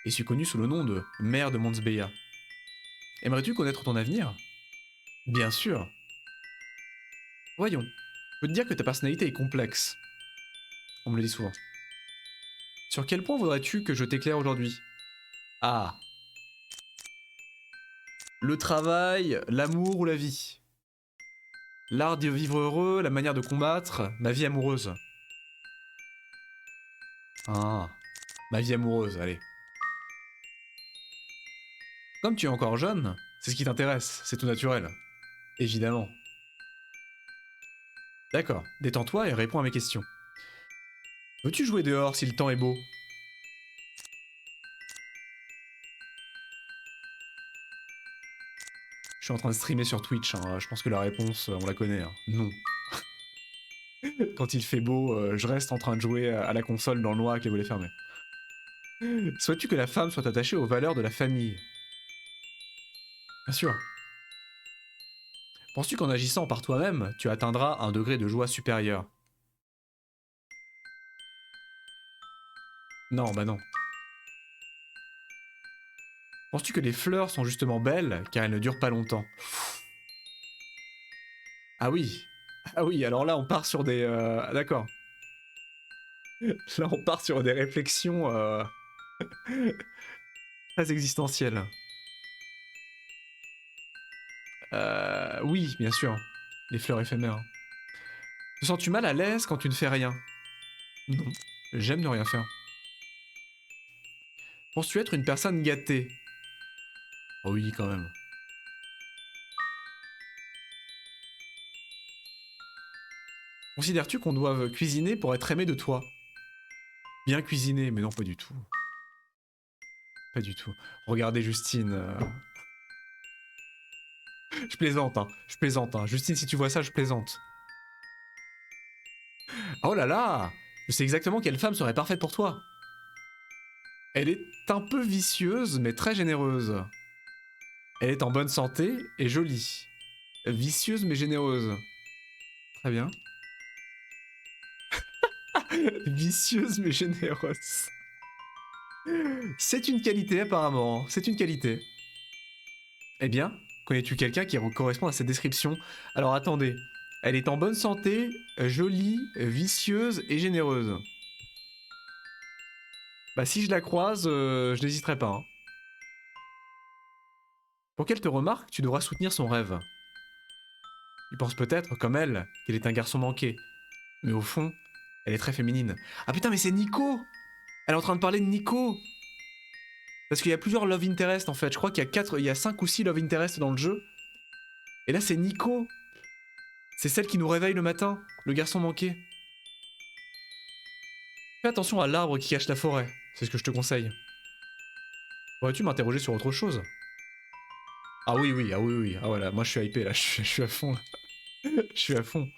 et suis connue sous le nom de Mère de Monsbeia. Aimerais-tu connaître ton avenir? Bien sûr. Voyons, je peux te dire que ta personnalité est complexe. On me le dit souvent. Sur quel point voudrais-tu que je t'éclaire aujourd'hui? Ah. Le travail, l'amour ou la vie? L'art de vivre heureux, la manière de combattre, ma vie amoureuse. Ah. Ma vie amoureuse, allez. Comme tu es encore jeune, c'est ce qui t'intéresse, c'est tout naturel. Évidemment. D'accord, détends-toi et réponds à mes questions. Veux-tu jouer dehors si le temps est beau? Je suis en train de streamer sur Twitch, hein. Je pense que la réponse, on la connaît. Hein. Non. Quand il fait beau, je reste en train de jouer à la console dans le noir avec les volets fermés. Souhaites-tu que la femme soit attachée aux valeurs de la famille? Bien sûr. Penses-tu qu'en agissant par toi-même, tu atteindras un degré de joie supérieur? Non, bah non. Penses-tu que les fleurs sont justement belles car elles ne durent pas longtemps? Ah oui. Ah oui, alors là on part sur des... D'accord. Là on part sur des réflexions très existentielles. Oui, bien sûr. Les fleurs éphémères. Te sens-tu mal à l'aise quand tu ne fais rien? Non. J'aime ne rien faire. Penses-tu être une personne gâtée? Oh oui, quand même. Considères-tu qu'on doive cuisiner pour être aimé de toi? Bien cuisiner, mais non, pas du tout. Pas du tout. Regardez Justine. Je plaisante, hein. Je plaisante, hein. Justine, si tu vois ça, je plaisante. Oh là là! Je sais exactement quelle femme serait parfaite pour toi. Elle est un peu vicieuse, mais très généreuse. Elle est en bonne santé et jolie. Vicieuse mais généreuse. Très bien. Vicieuse mais généreuse. C'est une qualité apparemment, c'est une qualité. Eh bien, connais-tu quelqu'un qui correspond à cette description? Alors attendez, elle est en bonne santé, jolie, vicieuse et généreuse. Bah si je la croise, je n'hésiterai pas. Hein. Pour qu'elle te remarque, tu devras soutenir son rêve. Il pense peut-être, comme elle, qu'il est un garçon manqué. Mais au fond, elle est très féminine. Ah putain, mais c'est Nico! Elle est en train de parler de Nico! Parce qu'il y a plusieurs love interest en fait. Je crois qu'il y a 5 ou 6 love interest dans le jeu. Et là, c'est Nico! C'est celle qui nous réveille le matin, le garçon manqué. Fais attention à l'arbre qui cache la forêt, c'est ce que je te conseille. Pourrais-tu m'interroger sur autre chose? Ah oui, oui, ah oui, oui. Ah voilà, moi je suis hypé là, je suis à fond là. Je suis à fond.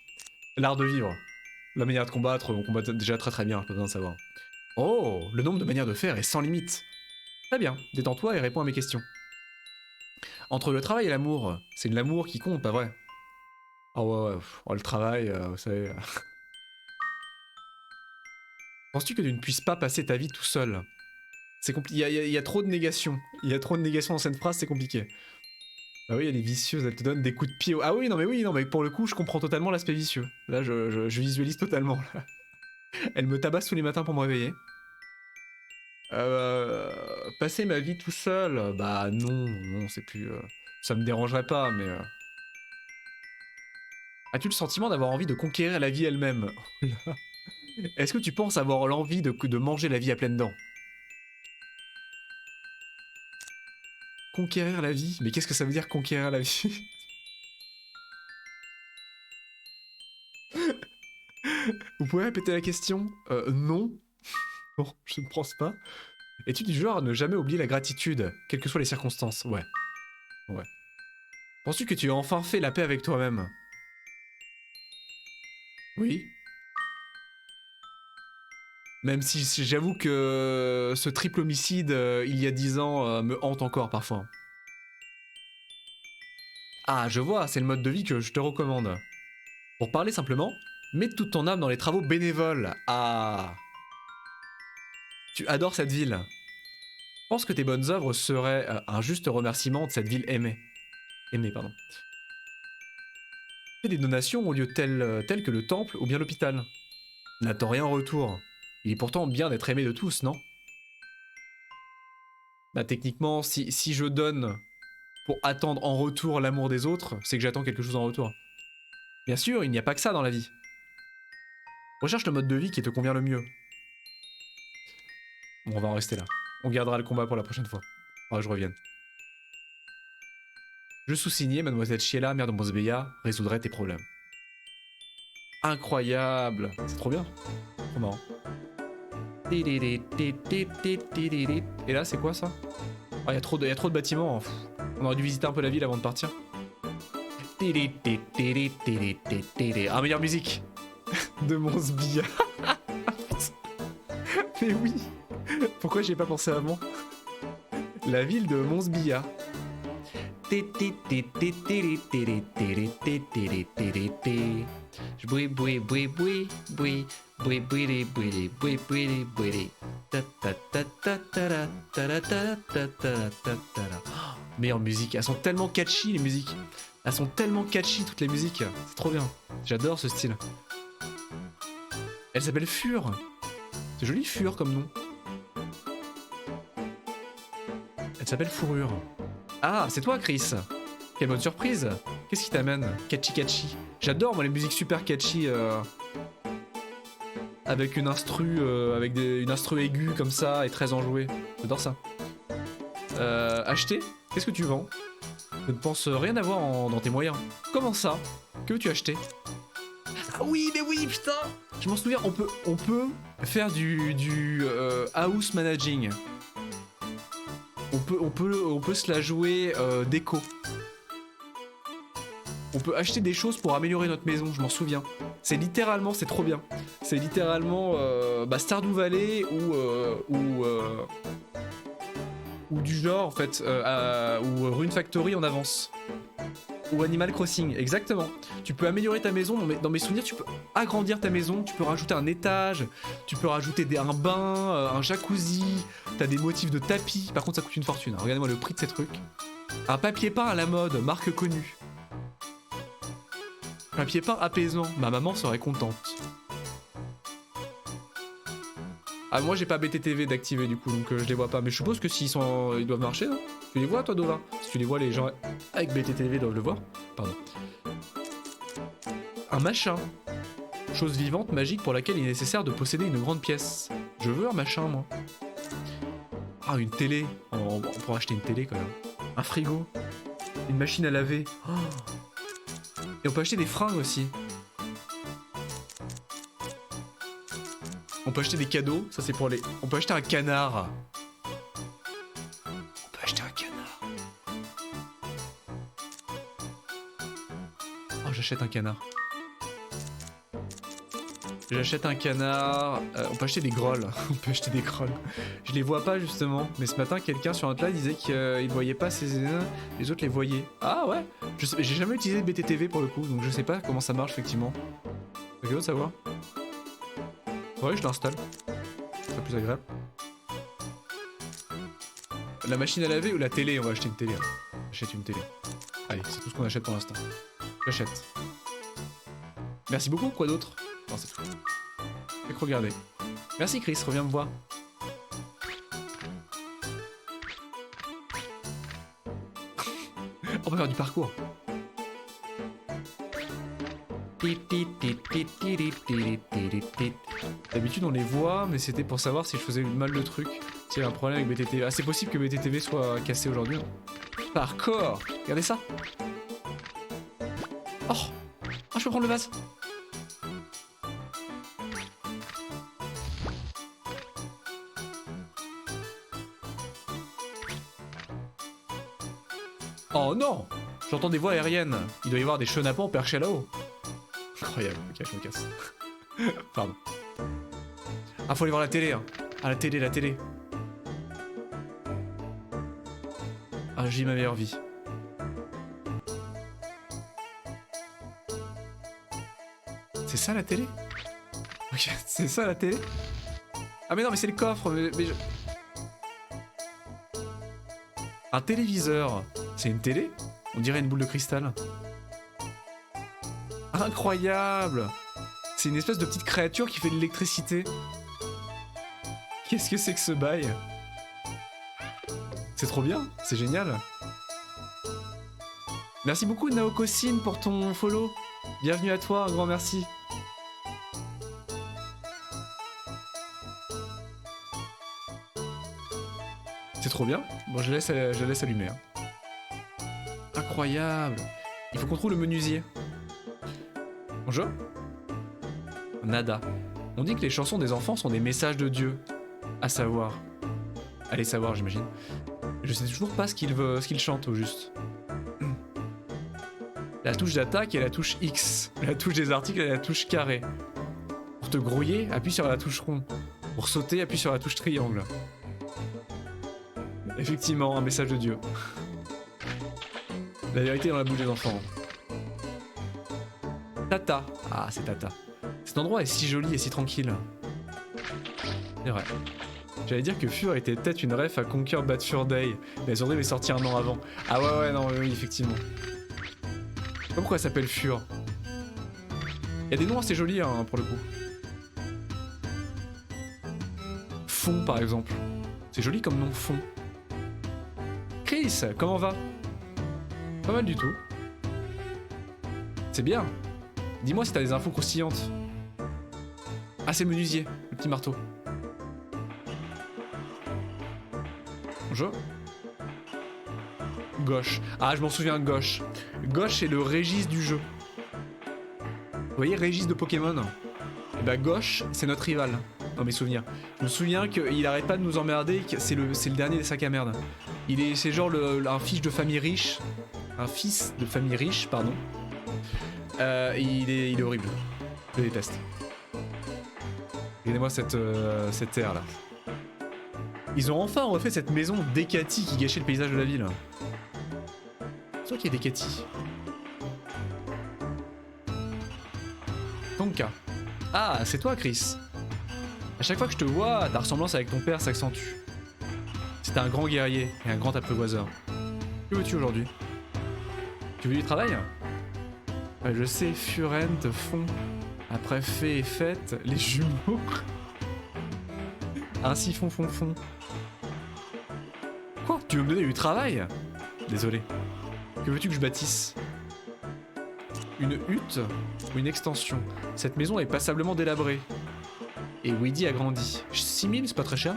L'art de vivre. La manière de combattre, on combat déjà très très bien, pas besoin de savoir. Oh, le nombre de manières de faire est sans limite. Très bien, détends-toi et réponds à mes questions. Entre le travail et l'amour, c'est de l'amour qui compte, pas vrai? Ah ouais, ouais, oh, le travail, vous savez. Penses-tu que tu ne puisses pas passer ta vie tout seul? C'est compliqué, il y a trop de négations. Il y a trop de négations dans cette phrase, c'est compliqué. Ah oui, elle est vicieuse, elle te donne des coups de pied. Ah oui, non, mais pour le coup, je comprends totalement l'aspect vicieux. Là, je visualise totalement. Là. Elle me tabasse tous les matins pour me réveiller. Passer ma vie tout seul, bah non, c'est plus... ça me dérangerait pas, mais... As-tu le sentiment d'avoir envie de conquérir la vie elle-même? Est-ce que tu penses avoir l'envie de manger la vie à pleines dents? Conquérir la vie? Mais qu'est-ce que ça veut dire conquérir la vie? Vous pouvez répéter la question? Non. Non, je ne pense pas. Es-tu du genre à ne jamais oublier la gratitude, quelles que soient les circonstances? Ouais. Ouais. Penses-tu que tu as enfin fait la paix avec toi-même? Oui. Même si j'avoue que ce triple homicide, il y a 10 ans, me hante encore parfois. Ah, je vois, c'est le mode de vie que je te recommande. Pour parler simplement, mets toute ton âme dans les travaux bénévoles. Ah. Tu adores cette ville. Pense que tes bonnes œuvres seraient un juste remerciement de cette ville aimée. Aimée, pardon. Fais des donations au lieu tels que le temple ou bien l'hôpital. N'attends rien en retour. Il est pourtant bien d'être aimé de tous, non? Bah techniquement, si je donne pour attendre en retour l'amour des autres, c'est que j'attends quelque chose en retour. Bien sûr, il n'y a pas que ça dans la vie. Recherche le mode de vie qui te convient le mieux. Bon, on va en rester là. On gardera le combat pour la prochaine fois. Oh, je revienne. Je sous-signais, mademoiselle Sheila, mère de Mosbeya, résoudrait tes problèmes. Incroyable. C'est trop bien. Trop marrant. Et là, c'est quoi ça? Oh, y a trop de bâtiments. On aurait dû visiter un peu la ville avant de partir. Ah, meilleure musique de Monsbilla. Mais oui. Pourquoi j'y ai pas pensé avant? La ville de Monsbilla. Meilleure musique, elles sont tellement catchy les musiques. Elles sont tellement catchy toutes les musiques, c'est trop bien. J'adore ce style. Elle s'appelle Fur. C'est joli Fur comme nom. Elle s'appelle Fourrure. Ah, c'est toi Chris. Quelle bonne surprise. Qu'est-ce qui t'amène? Catchy catchy. J'adore moi les musiques super catchy avec une instru une instru aiguë comme ça et très enjouée. J'adore ça. Acheter? Qu'est-ce que tu vends? Je ne pense rien avoir dans tes moyens. Comment ça? Que veux-tu acheter? Ah oui, mais oui, putain! Je m'en souviens, on peut faire du house managing. On peut se la jouer déco. On peut acheter des choses pour améliorer notre maison, je m'en souviens. C'est littéralement, c'est trop bien. C'est littéralement Stardew Valley ou du genre en fait, ou Rune Factory en avance. Ou Animal Crossing, exactement. Tu peux améliorer ta maison, dans mes souvenirs, tu peux agrandir ta maison, tu peux rajouter un étage, tu peux rajouter un bain, un jacuzzi, t'as des motifs de tapis, par contre ça coûte une fortune, hein. Regardez-moi le prix de ces trucs. Un papier peint à la mode, marque connue. Papier peint apaisant, ma maman serait contente. Ah moi j'ai pas BTTV d'activer du coup donc je les vois pas, mais je suppose que s'ils sont, ils doivent marcher non? Tu les vois toi Dova? Si tu les vois les gens avec BTTV doivent le voir. Pardon. Un machin. Chose vivante, magique pour laquelle il est nécessaire de posséder une grande pièce. Je veux un machin moi. Ah une télé. On pourra acheter une télé quand même. Un frigo. Une machine à laver. Oh. Et on peut acheter des fringues aussi. On peut acheter des cadeaux, ça c'est pour les... On peut acheter un canard. On peut acheter un canard. Oh, j'achète un canard. J'achète un canard. On peut acheter des grolles. On peut acheter des grolles. Je les vois pas justement. Mais ce matin, quelqu'un sur un plat disait qu'il ne voyait pas les autres les voyaient. Ah ouais. J'ai jamais utilisé de BTTV pour le coup, donc je sais pas comment ça marche effectivement. C'est curieux de savoir. Ouais, je l'installe. C'est plus agréable. La machine à laver ou la télé? On va acheter une télé. Hein. J'achète une télé. Allez, c'est tout ce qu'on achète pour l'instant. J'achète. Merci beaucoup, quoi d'autre? Non, c'est tout. Fait que regarder. Merci Chris, reviens me voir. On va faire du parcours. D'habitude on les voit, mais c'était pour savoir si je faisais mal le truc. S'il y a un problème avec BTTV. Ah, c'est possible que BTTV soit cassé aujourd'hui. Parcours. Regardez ça. Oh, je peux prendre le vase. Oh non. J'entends des voix aériennes. Il doit y avoir des chenapans perchés là-haut. Incroyable, ok, je me casse. Pardon. Ah, faut aller voir la télé, hein. Ah, la télé. Ah, j'ai ma meilleure vie. C'est ça la télé? Ok, c'est ça la télé? Ah mais non, mais c'est le coffre, Un téléviseur. C'est une télé? On dirait une boule de cristal. Incroyable! C'est une espèce de petite créature qui fait de l'électricité. Qu'est-ce que c'est que ce bail? C'est trop bien, c'est génial. Merci beaucoup Naokosine pour ton follow. Bienvenue à toi, un grand merci. C'est trop bien. Bon, je laisse allumer. Hein. Incroyable. Il faut qu'on trouve le menuisier. Bonjour. Nada. On dit que les chansons des enfants sont des messages de Dieu. À savoir. Allez savoir, j'imagine. Je sais toujours pas ce qu'il chante au juste. La touche d'attaque est la touche X. La touche des articles est la touche carré. Pour te grouiller, appuie sur la touche rond. Pour sauter, appuie sur la touche triangle. Effectivement, un message de Dieu. La vérité est dans la bouche des enfants. Tata. Ah, c'est Tata. Cet endroit est si joli et si tranquille. C'est vrai. J'allais dire que Fur était peut-être une ref à Conquer Bad Fur Day, mais la journée est sortie un an avant. Ah ouais, non, oui, effectivement. Je sais pas pourquoi elle s'appelle Fur. Il y a des noms assez jolis, hein, pour le coup. Fond, par exemple. C'est joli comme nom, Fond. Chris, comment va? Pas mal du tout. C'est bien. Dis-moi si t'as des infos croustillantes. Ah, c'est le menuisier, le petit marteau. Bonjour. Gauche. Ah, je m'en souviens, Gauche. Gauche, c'est le Régis du jeu. Vous voyez, Régis de Pokémon? Et bah, Gauche, c'est notre rival, dans mes souvenirs. Je me souviens qu'il arrête pas de nous emmerder, c'est le dernier des sacs à merde. C'est genre un fils de famille riche. Un fils de famille riche, pardon. Il est horrible. Je le déteste. Regardez-moi cette air là. Ils ont enfin refait cette maison Dekati qui gâchait le paysage de la ville. C'est toi qui est Dekati. Tonka. Ah, c'est toi, Chris. À chaque fois que je te vois, ta ressemblance avec ton père s'accentue. C'était un grand guerrier et un grand apprivoiseur. Que veux-tu aujourd'hui? Tu veux du travail? Je sais, Furent fond. Après fait et fête, les jumeaux. Ainsi font. Quoi? Tu veux me donner du travail? Désolé. Que veux-tu que je bâtisse? Une hutte ou une extension? Cette maison est passablement délabrée. Et Weedy a grandi. 6000, c'est pas très cher?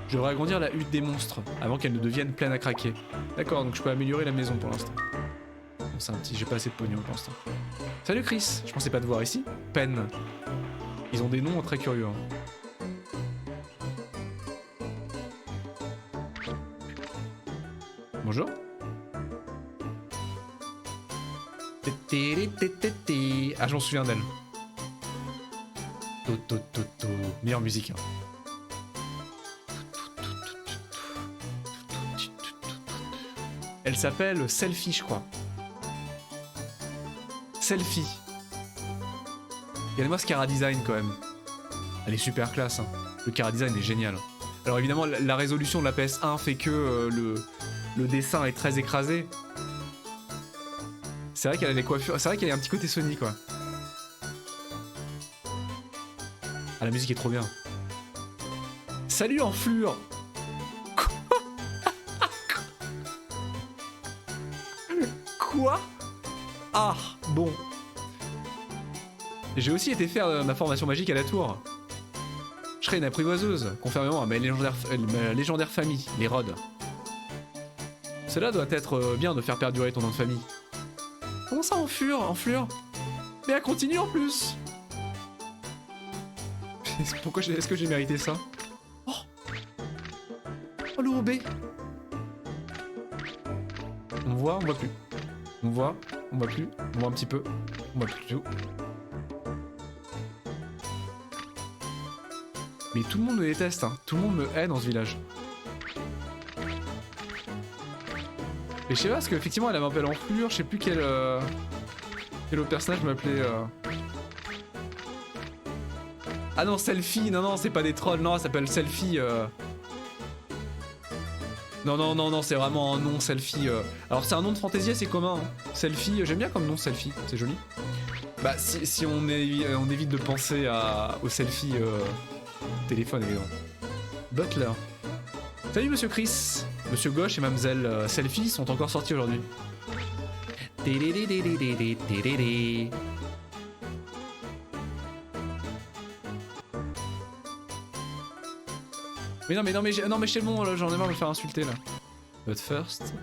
Je devrais agrandir la hutte des monstres avant qu'elle ne devienne pleine à craquer. D'accord, donc je peux améliorer la maison pour l'instant. Bon, c'est un petit, j'ai pas assez de pognon pour l'instant. Salut Chris, je pensais pas te voir ici. Pen. Ils ont des noms très curieux. Hein. Bonjour. Ah, je m'en souviens d'elle. Meilleure musique. Hein. Elle s'appelle Selfie, je crois. Selfie. Regardez-moi ce Cara Design quand même. Elle est super classe. Hein. Le Cara Design est génial. Alors évidemment, la résolution de la PS1 fait que le dessin est très écrasé. C'est vrai qu'elle a les coiffures. C'est vrai qu'elle a un petit côté Sony quoi. Ah, la musique est trop bien. Salut Enflure. Quoi? Ah, bon. J'ai aussi été faire ma formation magique à la tour. Je serai une apprivoiseuse, conformément à ma légendaire famille, les Rhodes. Cela doit être bien de faire perdurer ton nom de famille. Comment ça, Enflure? Mais elle continue en plus. Pourquoi est-ce que j'ai mérité ça? Oh, oh le OB. On voit plus. On voit plus. On voit un petit peu. On voit plus du tout. Mais tout le monde me déteste, hein. Tout le monde me hait dans ce village. Et je sais pas, parce qu'effectivement elle m'appelle Enflure, je sais plus quel autre personnage m'appelait. Ah non, Selfie, non, c'est pas des trolls, non, elle s'appelle Selfie. Non, c'est vraiment un nom, Selfie. Alors c'est un nom de fantaisier, c'est commun. Hein. Selfie, j'aime bien comme nom, Selfie, c'est joli. Bah si on évite de penser au selfie téléphone, évidemment. Butler. Salut Monsieur Chris. Monsieur Gauche et Mademoiselle Selfie sont encore sortis aujourd'hui. Mais c'est bon, là, j'en ai marre de me faire insulter là. But first.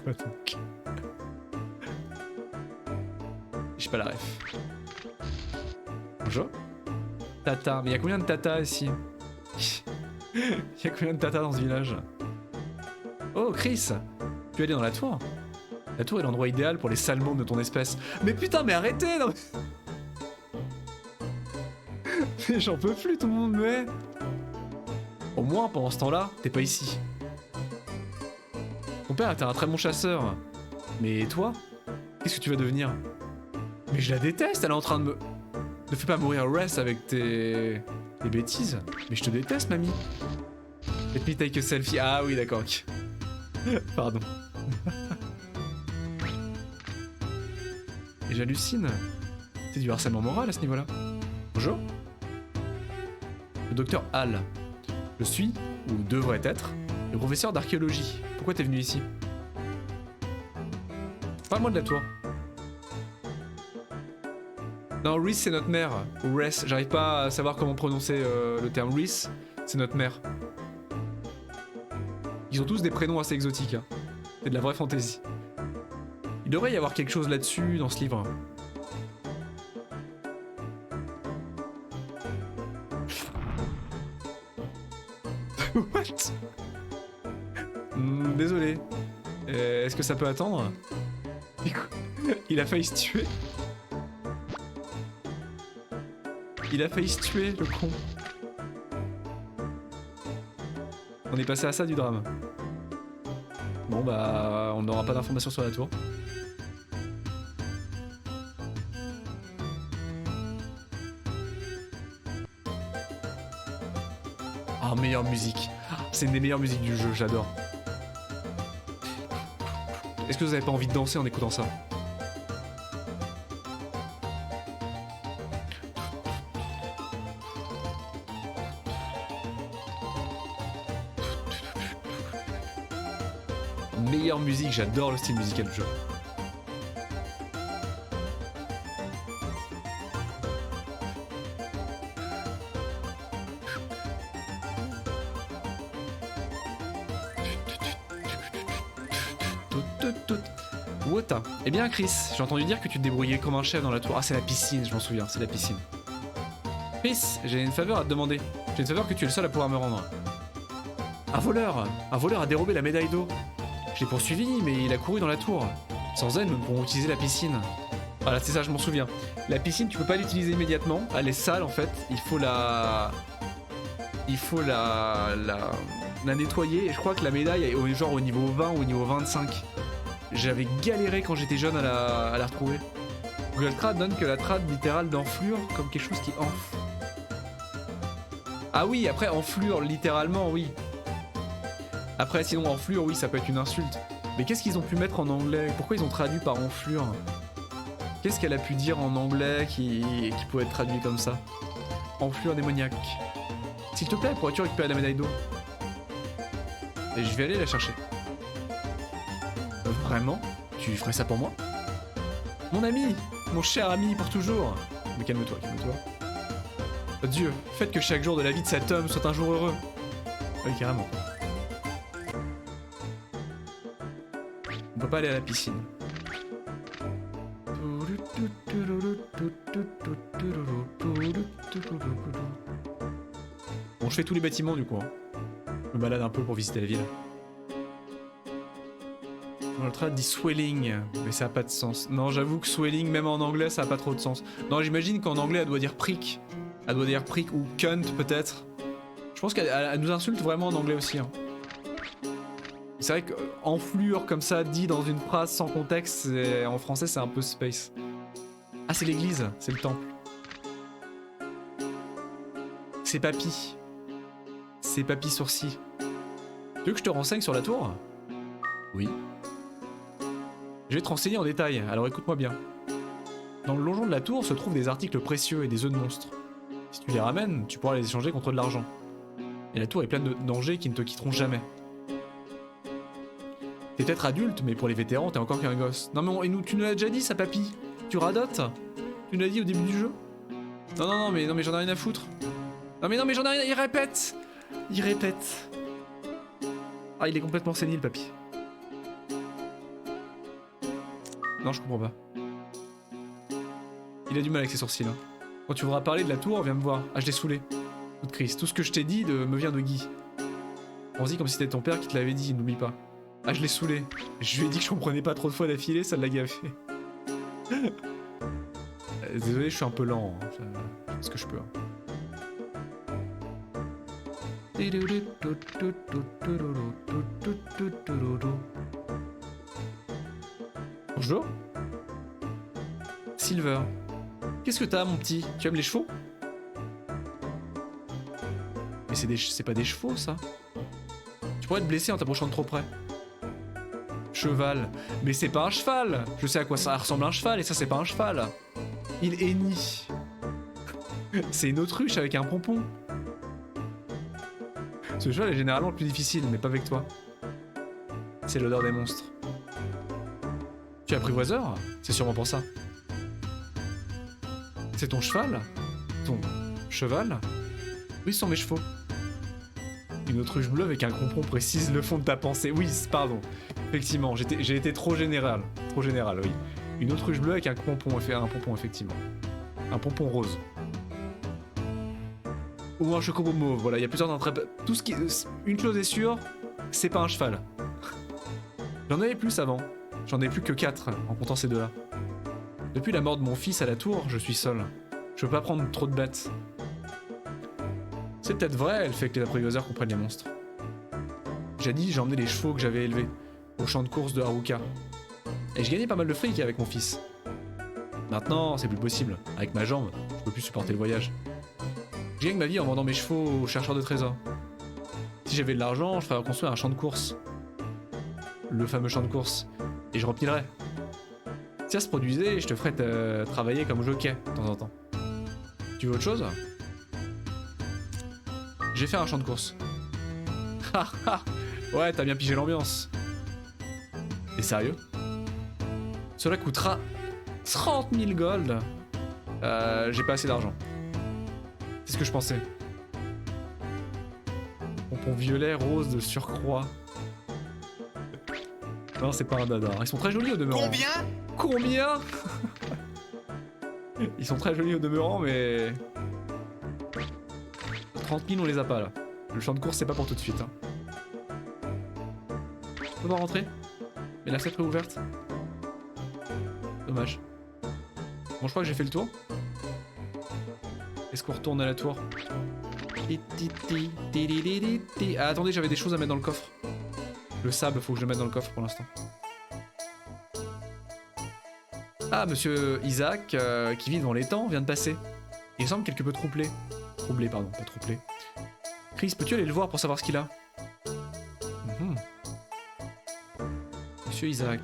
Quoi donc? J'ai pas la ref. Bonjour. Tata. Mais y'a combien de tata ici? Y'a combien de tata dans ce village? Oh Chris, tu es allé dans la tour? La tour est l'endroit idéal pour les sales mômes de ton espèce. Mais putain, mais arrêtez non. Mais j'en peux plus, tout le monde me hait. Au moins, pendant ce temps-là, t'es pas ici. Ton père était un très bon chasseur. Mais toi? Qu'est-ce que tu vas devenir? Mais je la déteste, elle est en train de me... Ne fais pas mourir Rest avec tes bêtises. Mais je te déteste, mamie. Let me take a selfie. Ah oui, d'accord. Pardon. Et j'hallucine. C'est du harcèlement moral à ce niveau-là. Bonjour. Le docteur Hall. Je suis, ou devrais être, le professeur d'archéologie. Pourquoi t'es venu ici? Parle-moi de la tour. Non, Rhys c'est notre mère. Ou Rhys, j'arrive pas à savoir comment prononcer le terme. Rhys, c'est notre mère. Ils ont tous des prénoms assez exotiques. Hein. C'est de la vraie fantaisie. Il devrait y avoir quelque chose là-dessus dans ce livre. What? Désolé. Est-ce que ça peut attendre? Il a failli se tuer. Il a failli se tuer, le con. On est passé à ça du drame. Bon bah, on n'aura pas d'informations sur la tour. meilleure musique. C'est une des meilleures musiques du jeu, j'adore. Est-ce que vous avez pas envie de danser en écoutant ça? Meilleure musique, j'adore le style musical du jeu. Wota. Eh bien Chris, j'ai entendu dire que tu te débrouillais comme un chef dans la tour. Ah c'est la piscine, je m'en souviens, c'est la piscine. Chris, j'ai une faveur à te demander. J'ai une faveur que tu es le seul à pouvoir me rendre. Un voleur a dérobé la médaille d'eau. Je l'ai poursuivi, mais il a couru dans la tour. Sans elle, nous ne pourrons utiliser la piscine. Voilà, c'est ça, je m'en souviens. La piscine, tu peux pas l'utiliser immédiatement. Elle est sale en fait. Il faut la nettoyer. Et je crois que la médaille est genre au niveau 20 ou au niveau 25. J'avais galéré quand j'étais jeune à la retrouver. Google Trad donne que la trad littérale d'enflure comme quelque chose qui enfle. Ah oui, après enflure littéralement, oui. Après sinon enflure, oui, ça peut être une insulte. Mais qu'est-ce qu'ils ont pu mettre en anglais? Pourquoi ils ont traduit par enflure? Qu'est-ce qu'elle a pu dire en anglais qui pouvait être traduit comme ça? Enflure démoniaque. S'il te plaît, pourrais-tu récupérer la médaille d'eau? Et je vais aller la chercher. Vraiment? Tu ferais ça pour moi? Mon ami! Mon cher ami pour toujours! Mais calme-toi, calme-toi. Dieu, faites que chaque jour de la vie de cet homme soit un jour heureux. Oui, carrément. On peut pas aller à la piscine. Bon, je fais tous les bâtiments du coup. Hein. Je me balade un peu pour visiter la ville. Dans le trad dit swelling, mais ça a pas de sens. Non, j'avoue que swelling, même en anglais, ça a pas trop de sens. Non, j'imagine qu'en anglais, elle doit dire prick. Elle doit dire prick ou cunt, peut-être. Je pense qu'elle nous insulte vraiment en anglais aussi. Hein. C'est vrai qu'enflure comme ça, dit dans une phrase sans contexte, en français, c'est un peu space. Ah, c'est l'église, c'est le temple. C'est papy. C'est papy sourcil. Tu veux que je te renseigne sur la tour? Oui. Je vais te renseigner en détail, alors écoute-moi bien. Dans le donjon de la tour se trouvent des articles précieux et des œufs de monstres. Si tu les ramènes, tu pourras les échanger contre de l'argent. Et la tour est pleine de dangers qui ne te quitteront jamais. T'es peut-être adulte, mais pour les vétérans, t'es encore qu'un gosse. Non mais tu nous l'as déjà dit ça, papy. Tu radotes? Tu nous l'as dit au début du jeu? Non mais j'en ai rien à foutre. Non mais j'en ai rien, il répète. Il répète. Ah, il est complètement sénile, papy. Non, je comprends pas. Il a du mal avec ses sourcils. Hein. Quand tu voudras parler de la tour, viens me voir. Ah, je l'ai saoulé. Toute crise. Tout ce que je t'ai dit me vient de Guy. Pense-y comme si c'était ton père qui te l'avait dit, n'oublie pas. Ah, je l'ai saoulé. Je lui ai dit que je comprenais pas trop de fois d'affilée, ça l'a gaffé. Désolé, je suis un peu lent. Hein. Je fais ce que je peux. Hein. Bonjour. Silver. Qu'est-ce que t'as, mon petit? Tu aimes les chevaux? Mais c'est pas des chevaux, ça. Tu pourrais te blesser en t'approchant de trop près. Cheval. Mais c'est pas un cheval. Je sais à quoi ça ressemble un cheval, et ça, c'est pas un cheval. Il hennit. C'est une autruche avec un pompon. Ce cheval est généralement le plus difficile, mais pas avec toi. C'est l'odeur des monstres. Tu es apprivoiseur? C'est sûrement pour ça. C'est ton cheval? Ton cheval? Oui, ce sont mes chevaux. Une autruche bleue avec un pompon précise le fond de ta pensée. Oui, pardon. Effectivement, j'ai été trop général. Trop général, oui. Une autruche bleue avec un pompon, effectivement. Un pompon rose. Ou un chocobo mauve, voilà, il y a plusieurs tout ce qui... Une chose est sûre, c'est pas un cheval. J'en avais plus avant. J'en ai plus que 4, en comptant ces deux-là. Depuis la mort de mon fils à la tour, je suis seul. Je peux pas prendre trop de bêtes. C'est peut-être vrai, le fait que les apprivoiseurs comprennent les monstres. Jadis, j'ai emmené les chevaux que j'avais élevés au champ de course de Haruka. Et je gagnais pas mal de fric avec mon fils. Maintenant, c'est plus possible. Avec ma jambe, je peux plus supporter le voyage. Je gagne ma vie en vendant mes chevaux aux chercheurs de trésors. Si j'avais de l'argent, je ferais construire un champ de course. Le fameux champ de course. Et je repilerais. Si ça se produisait, je te ferais travailler comme jockey de temps en temps. Tu veux autre chose? J'ai fait un champ de course. Ouais, t'as bien pigé l'ambiance. T'es sérieux? Cela coûtera 30 000 gold. J'ai pas assez d'argent. C'est ce que je pensais. Pompon violet, rose de surcroît. Non, c'est pas un dada. Ils sont très jolis au demeurant. Combien? Ils sont très jolis au demeurant, mais... 30 000, on les a pas, là. Le champ de course, c'est pas pour tout de suite. Hein. On peut pas rentrer? Mais la fenêtre est ouverte. Dommage. Bon, je crois que j'ai fait le tour. Est-ce qu'on retourne à la tour? Ah, attendez, j'avais des choses à mettre dans le coffre. Le sable, faut que je le mette dans le coffre pour l'instant. Ah, monsieur Isaac, qui vit dans les temps, vient de passer. Il semble quelque peu troublé. Troublé, pardon, pas troublé. Chris, peux-tu aller le voir pour savoir ce qu'il a? Monsieur Isaac.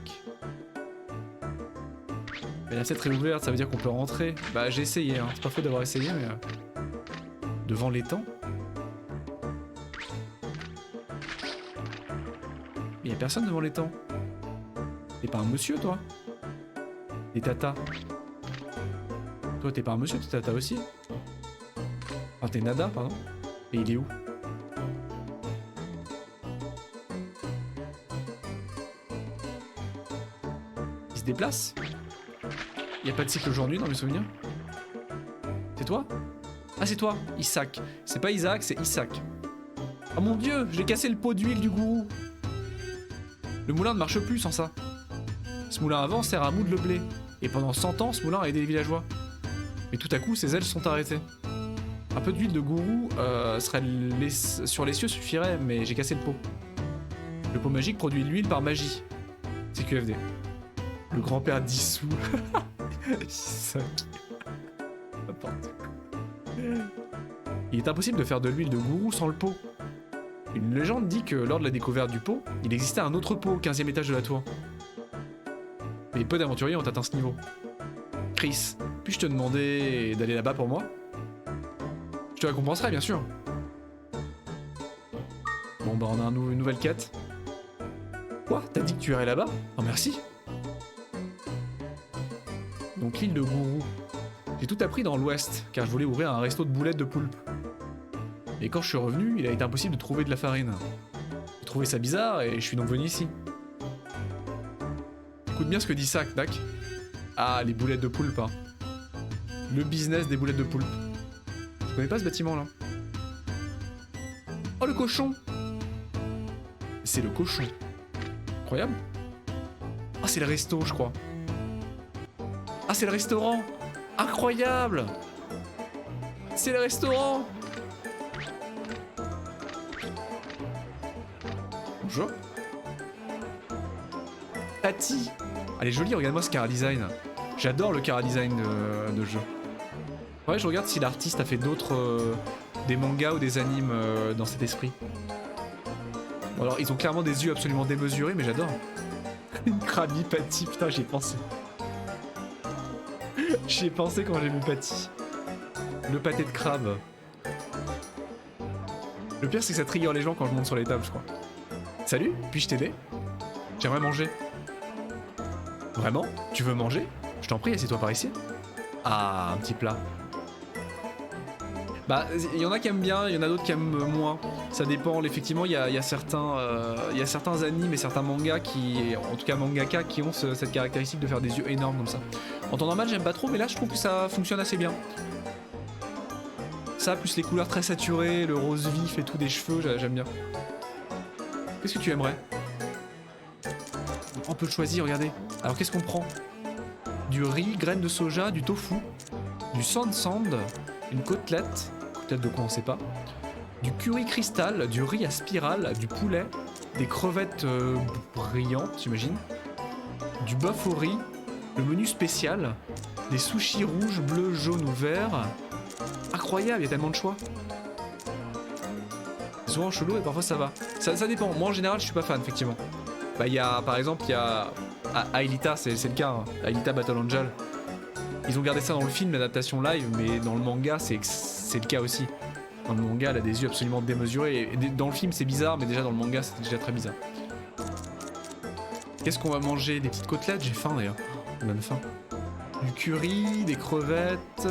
Mais la fenêtre est ouverte, ça veut dire qu'on peut rentrer. Bah, j'ai essayé, hein. C'est pas faux d'avoir essayé, mais... Devant l'étang? Mais y'a personne devant l'étang. T'es pas un monsieur, toi? T'es tata. Toi, t'es pas un monsieur, t'es tata aussi. Enfin, t'es nada, pardon. Et il est où? Il se déplace? Y a pas de cycle jour-nuit dans mes souvenirs? C'est toi? Ah, c'est toi, Isaac. C'est pas Isaac, c'est Isaac. Oh mon dieu, j'ai cassé le pot d'huile du gourou. Le moulin ne marche plus sans ça. Ce moulin avant sert à moudre le blé. Et pendant 100 ans, ce moulin a aidé les villageois. Mais tout à coup, ses ailes sont arrêtées. Un peu d'huile de gourou sur les cieux suffirait, mais j'ai cassé le pot. Le pot magique produit l'huile par magie. C'est QFD. Le grand-père dissous. Isaac. N'importe quoi. Il est impossible de faire de l'huile de gourou sans le pot. Une légende dit que lors de la découverte du pot, il existait un autre pot au 15e étage de la tour. Mais peu d'aventuriers ont atteint ce niveau. Chris, puis-je te demander d'aller là-bas pour moi? Je te récompenserai, bien sûr. Bon bah on a une nouvelle quête. Quoi? T'as dit que tu irais là-bas? Oh merci. Donc l'île de Gourou. J'ai tout appris dans l'ouest, car je voulais ouvrir un resto de boulettes de poulpe. Et quand je suis revenu, il a été impossible de trouver de la farine. J'ai trouvé ça bizarre et je suis donc venu ici. Écoute bien ce que dit Sac, Dak. Ah, les boulettes de poulpe, hein. Le business des boulettes de poulpe. Je connais pas ce bâtiment là. Oh, le cochon! C'est le cochon. Incroyable. Ah, c'est le resto, je crois. Ah, c'est le restaurant! Incroyable! C'est le restaurant! Bonjour. Tati! Elle est jolie, regarde-moi ce chara design. J'adore le chara design de jeu. Ouais, je regarde si l'artiste a fait d'autres... des mangas ou des animes dans cet esprit. Bon, alors, ils ont clairement des yeux absolument démesurés, mais j'adore. Une Krabby Patty, putain, j'y ai pensé. J'y ai pensé quand j'ai vu Patty. Le pâté de crabe. Le pire, c'est que ça trigger les gens quand je monte sur les tables, je crois. Salut, puis-je t'aider? J'aimerais manger. Vraiment? Tu veux manger? Je t'en prie, assieds-toi par ici. Ah, un petit plat. Bah, il y en a qui aiment bien, il y en a d'autres qui aiment moins. Ça dépend, effectivement, il y a certains animes et certains mangas qui, en tout cas mangaka, qui ont cette caractéristique de faire des yeux énormes comme ça. En temps normal, j'aime pas trop, mais là, je trouve que ça fonctionne assez bien. Ça, plus les couleurs très saturées, le rose vif et tout des cheveux, j'aime bien. Qu'est-ce que tu aimerais? On peut choisir, regardez. Alors, qu'est-ce qu'on prend? Du riz, graines de soja, du tofu, du sand, une côtelette de quoi on sait pas, du curry cristal, du riz à spirale, du poulet, des crevettes brillantes, j'imagine, du bœuf au riz, le menu spécial, des sushis rouges, bleus, jaunes ou verts. Incroyable, il y a tellement de choix. souvent chelou et parfois ça va. Ça dépend. Moi en général je suis pas fan effectivement. Bah il y a par exemple il y a Aelita, c'est le cas, hein. Aelita Battle Angel. Ils ont gardé ça dans le film, l'adaptation live, mais dans le manga c'est le cas aussi. Dans le manga elle a des yeux absolument démesurés. Et dans le film c'est bizarre, mais déjà dans le manga c'est déjà très bizarre. Qu'est-ce qu'on va manger? Des petites côtelettes? J'ai faim d'ailleurs. On a faim. Du curry, des crevettes.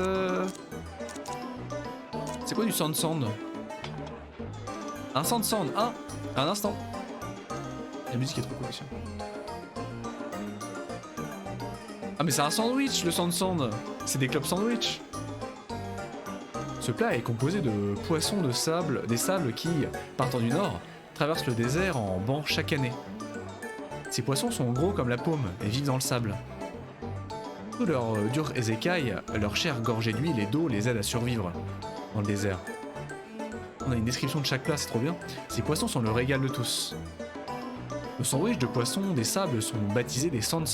C'est quoi du sand? Un sand, un instant. La musique est trop cool aussi. Ah mais c'est un sandwich le sand. C'est des clubs sandwich. Ce plat est composé de poissons de sable, des sables qui, partant du nord, traversent le désert en banc chaque année. Ces poissons sont gros comme la paume et vivent dans le sable. Sous leurs dures écailles, leur chair gorgée d'huile et d'eau les aide à survivre dans le désert. On a une description de chaque plat, c'est trop bien. Ces poissons sont le régal de tous. Nos sandwichs de poissons des sables sont baptisés des sand.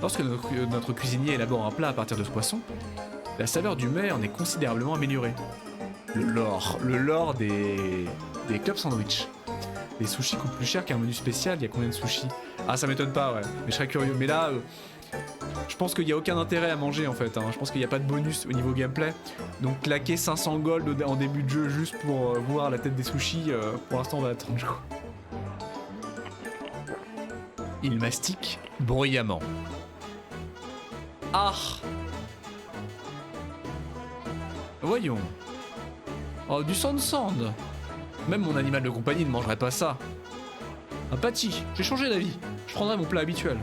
Lorsque notre cuisinier élabore un plat à partir de ce poisson, la saveur du mets en est considérablement améliorée. Le lore des clubs sandwich. Les sushis coûtent plus cher qu'un menu spécial, il y a combien de sushis? Ah ça m'étonne pas ouais, mais je serais curieux. Mais là, je pense qu'il n'y a aucun intérêt à manger en fait, hein. Je pense qu'il n'y a pas de bonus au niveau gameplay. Donc claquer 500 gold en début de jeu juste pour voir la tête des sushis, pour l'instant on va attendre. Il mastique bruyamment. Ah! Voyons. Oh, du sand. Même mon animal de compagnie ne mangerait pas ça. Un patty, j'ai changé d'avis. Je prendrai mon plat habituel.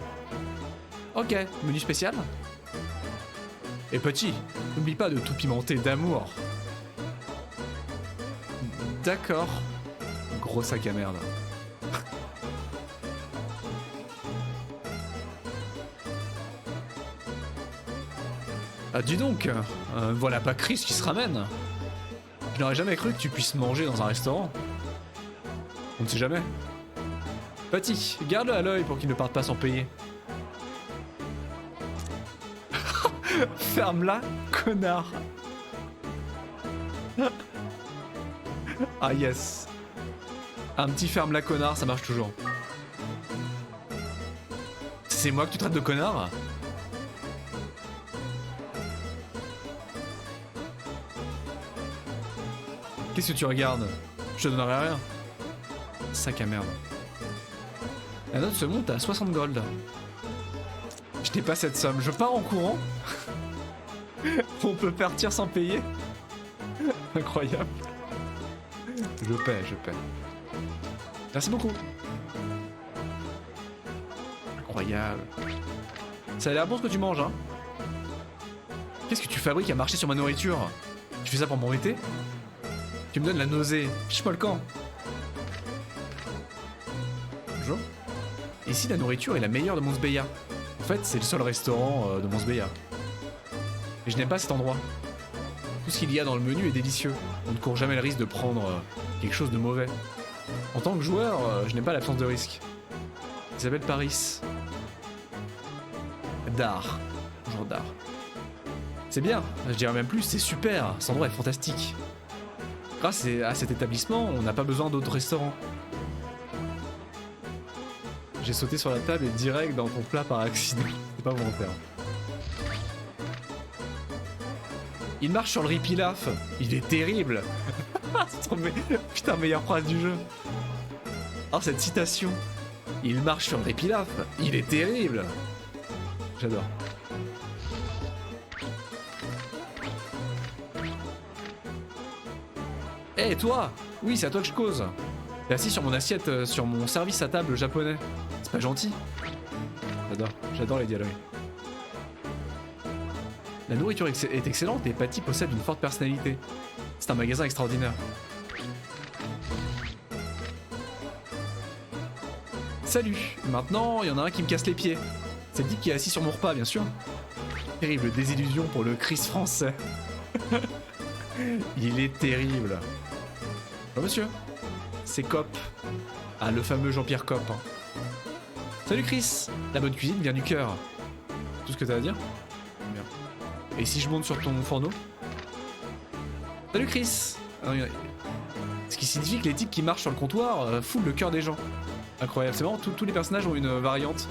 Ok, menu spécial. Et patty, n'oublie pas de tout pimenter d'amour. D'accord. Gros sac à merde. Ah dis donc, voilà pas Chris qui se ramène. Je n'aurais jamais cru que tu puisses manger dans un restaurant. On ne sait jamais. Patty, garde-le à l'œil pour qu'il ne parte pas sans payer. Ferme-la, connard. Ah yes. Un petit ferme-la, connard, ça marche toujours. C'est moi que tu traites de connard? Qu'est-ce que tu regardes? Je te donnerai rien. Sac à merde. La note se monte à 60 gold. Je n'ai pas cette somme. Je pars en courant. On peut partir sans payer. Incroyable. Je paie. Merci beaucoup. Incroyable. Ça a l'air bon ce que tu manges, hein. Qu'est-ce que tu fabriques à marcher sur ma nourriture? Tu fais ça pour m'embêter? Tu me donnes la nausée. Fiche-moi le camp. Bonjour. Ici, la nourriture est la meilleure de Monsbeia. En fait, c'est le seul restaurant de Monsbeia. Et je n'aime pas cet endroit. Tout ce qu'il y a dans le menu est délicieux. On ne court jamais le risque de prendre quelque chose de mauvais. En tant que joueur, je n'aime pas l'absence de risque. Il s'appelle Paris. Dar. Bonjour Dar. C'est bien, je dirais même plus, c'est super. Cet endroit est fantastique. Grâce à cet établissement, on n'a pas besoin d'autres restaurants. J'ai sauté sur la table et direct dans ton plat par accident. C'est pas volontaire. Il marche sur le riz pilaf. Il est terrible. C'est trop putain, meilleure phrase du jeu. Oh, cette citation. Il marche sur le riz pilaf. Il est terrible. J'adore. Hé, toi! Oui, c'est à toi que je cause. T'es assis sur mon assiette, sur mon service à table japonais. C'est pas gentil? J'adore les dialogues. La nourriture est excellente et Patty possède une forte personnalité. C'est un magasin extraordinaire. Salut! Maintenant, il y en a un qui me casse les pieds. C'est le type qui est assis sur mon repas, bien sûr. Terrible désillusion pour le Chris français. Il est terrible. Oh monsieur, c'est Cop. Ah, le fameux Jean-Pierre Cop. Hein. Salut Chris, la bonne cuisine vient du cœur. Tout ce que t'as à dire? Bien. Et si je monte sur ton fourneau? Salut Chris. Ah, Ce qui signifie que les types qui marchent sur le comptoir foulent le cœur des gens. Incroyable, c'est marrant, tous les personnages ont une variante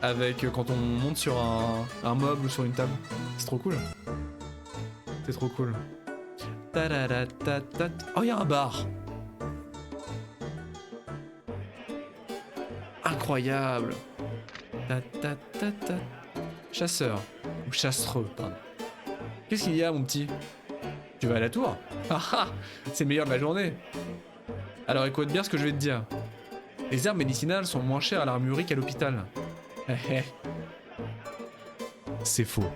avec quand on monte sur un meuble ou sur une table. C'est trop cool. C'est trop cool. Oh, il y a un bar. Incroyable. Chasseur. Ou chassereux, pardon. Qu'est-ce qu'il y a, mon petit? Tu vas à la tour? Ah ah, c'est le meilleur de la journée. Alors écoute bien ce que je vais te dire. Les herbes médicinales sont moins chères à l'armurerie qu'à l'hôpital. C'est faux.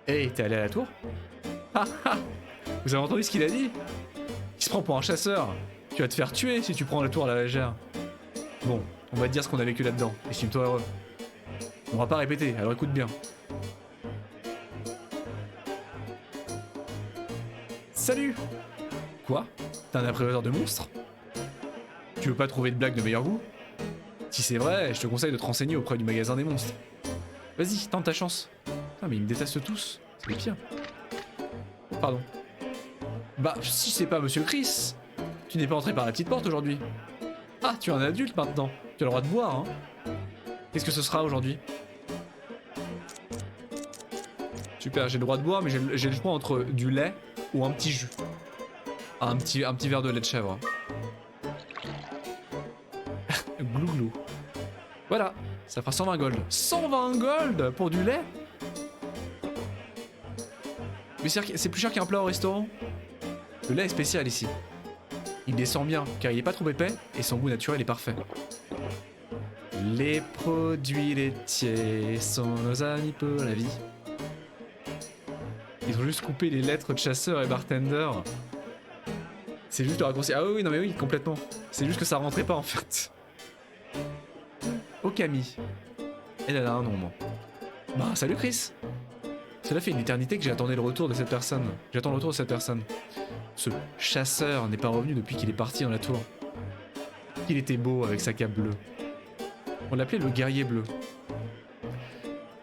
Hey, t'es allé à la tour? Ah ah. Vous avez entendu ce qu'il a dit? Il se prend pour un chasseur. Tu vas te faire tuer si tu prends la tour à la légère. Bon, on va te dire ce qu'on a vécu là-dedans. Estime-toi heureux. On va pas répéter, alors écoute bien. Salut! Quoi? T'es un appréhendateur de monstres? Tu veux pas trouver de blague de meilleur goût? Si c'est vrai, je te conseille de te renseigner auprès du magasin des monstres. Vas-y, tente ta chance. Ah mais ils me détestent tous, c'est les pires. Pardon. Bah, si c'est pas Monsieur Chris, tu n'es pas entré par la petite porte aujourd'hui. Ah, tu es un adulte maintenant, tu as le droit de boire, hein. Qu'est-ce que ce sera aujourd'hui? Super, j'ai le droit de boire, mais j'ai le choix entre du lait ou un petit jus. Un petit verre de lait de chèvre. Glou glou. Voilà, ça fera 120 gold. 120 gold pour du lait? Mais c'est plus cher qu'un plat au restaurant. Le lait est spécial ici. Il descend bien, car il est pas trop épais et son goût naturel est parfait. Les produits laitiers sont nos amis pour la vie. Ils ont juste coupé les lettres de chasseur et bartender. C'est juste le raccourci. Ah oui, non mais oui, complètement. C'est juste que ça rentrait pas en fait. Okami. Elle a un nom, moi. Bah, salut Chris. Cela fait une éternité que j'attendais le retour de cette personne. J'attends le retour de cette personne. Ce chasseur n'est pas revenu depuis qu'il est parti dans la tour. Il était beau avec sa cape bleue. On l'appelait le guerrier bleu.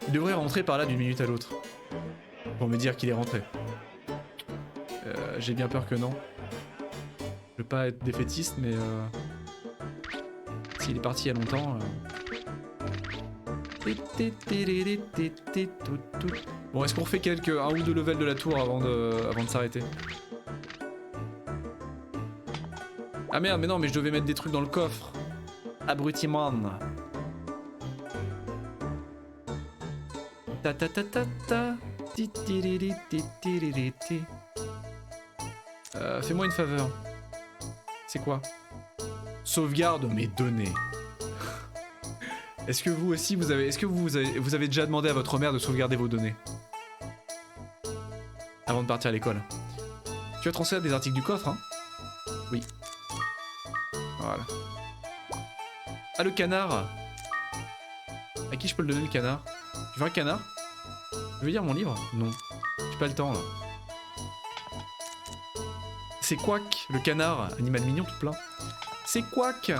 Il devrait rentrer par là d'une minute à l'autre. Pour me dire qu'il est rentré. J'ai bien peur que non. Je veux pas être défaitiste, mais s'il est parti il y a longtemps. Bon, est-ce qu'on refait un ou deux levels de la tour avant de s'arrêter? Ah merde, mais non, mais je devais mettre des trucs dans le coffre. Abruti-man. Ta ta ta ta ta. Fais-moi une faveur. C'est quoi? Sauvegarde mes données. Est-ce que vous aussi vous avez déjà demandé à votre mère de sauvegarder vos données avant de partir à l'école? Tu as transféré des articles du coffre, hein? Oui. Voilà. Ah, le canard. À qui je peux le donner, le canard? Tu veux un canard? Je veux lire mon livre? Non. J'ai pas le temps là. C'est Quack, le canard, animal mignon tout plein. C'est Quack.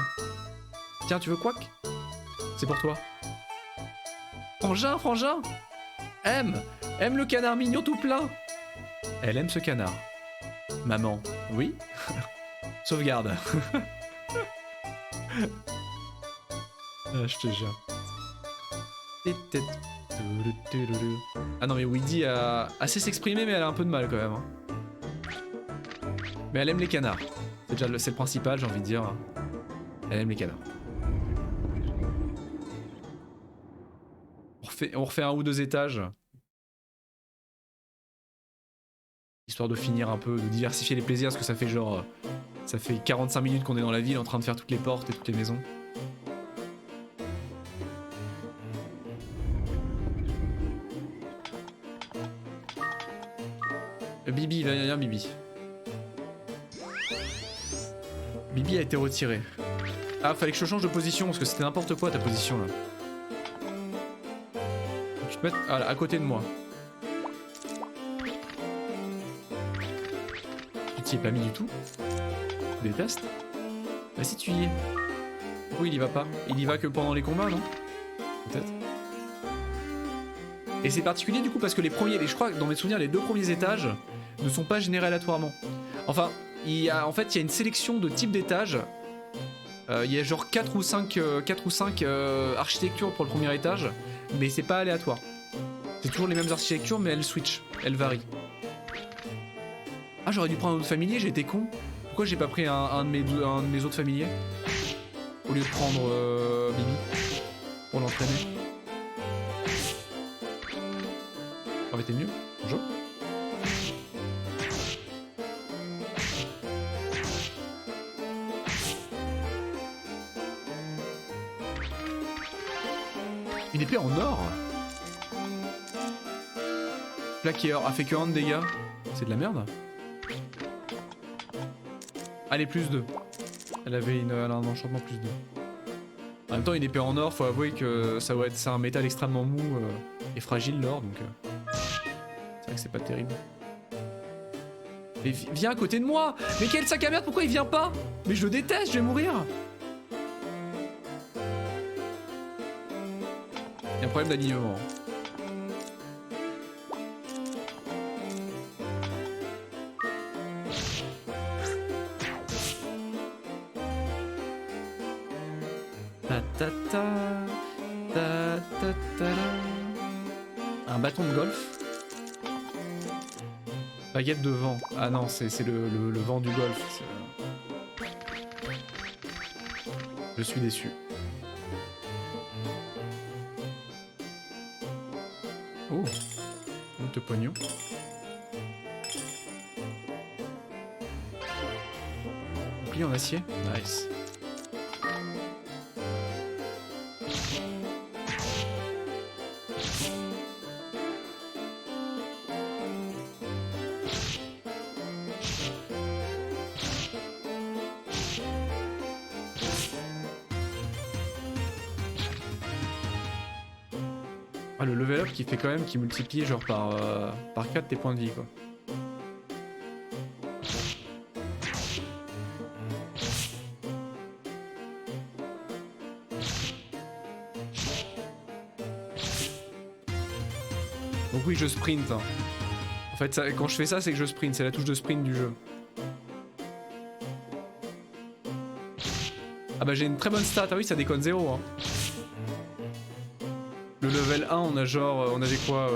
Tiens, tu veux Quack? C'est pour toi. Frangin, Frangin. Aime le canard mignon tout plein. Elle aime ce canard. Maman, oui. Sauvegarde. Je te jure. Ah non mais Weedy a assez s'exprimer mais elle a un peu de mal quand même. Hein. Mais elle aime les canards. C'est le principal, j'ai envie de dire. Elle aime les canards. On refait un ou deux étages. Histoire de finir un peu, de diversifier les plaisirs, parce que ça fait genre... Ça fait 45 minutes qu'on est dans la ville en train de faire toutes les portes et toutes les maisons. Bibi, viens Bibi. Bibi a été retiré. Ah, fallait que je change de position, parce que c'était n'importe quoi ta position là. Tu te mets à côté de moi. Tu t'y es pas mis du tout? Je déteste. Bah si tu y es. Pourquoi il y va pas? Il y va que pendant les combats, non? Peut-être. Et c'est particulier du coup parce que je crois que dans mes souvenirs, les deux premiers étages, ne sont pas générés aléatoirement. Enfin, en fait, il y a une sélection de types d'étages. Il y a genre 4 ou 5 architectures pour le premier étage, mais c'est pas aléatoire. C'est toujours les mêmes architectures, mais elles switchent, elles varient. Ah, j'aurais dû prendre un autre familier, j'ai été con. Pourquoi j'ai pas pris un de mes autres familiers au lieu de prendre Bibi pour l'entraîner? Ça aurait été mieux. Bonjour. Une épée en or. Plaqueur a fait que 1 de dégâts. C'est de la merde. Allez, plus 2. Elle avait elle a un enchantement plus 2. En même temps, une épée en or, faut avouer que c'est un métal extrêmement mou et fragile, l'or, donc c'est vrai que c'est pas terrible. Mais viens à côté de moi. Mais quel sac à merde, pourquoi il vient pas? Mais je le déteste, je vais mourir. Il y a un problème d'alignement. Un bâton de golf. Baguette de vent. Ah non, c'est le vent du golf. Je suis déçu. Oh, de pognon. Bouclier en acier. Nice. Ah, le level up qui fait quand même, qui multiplie genre par 4 tes points de vie quoi. Donc oui, je sprint. Hein. En fait, ça, quand je fais ça, c'est que je sprint, c'est la touche de sprint du jeu. Ah bah j'ai une très bonne stat, ah oui ça déconne 0 hein. Le level 1 on a genre, on avait quoi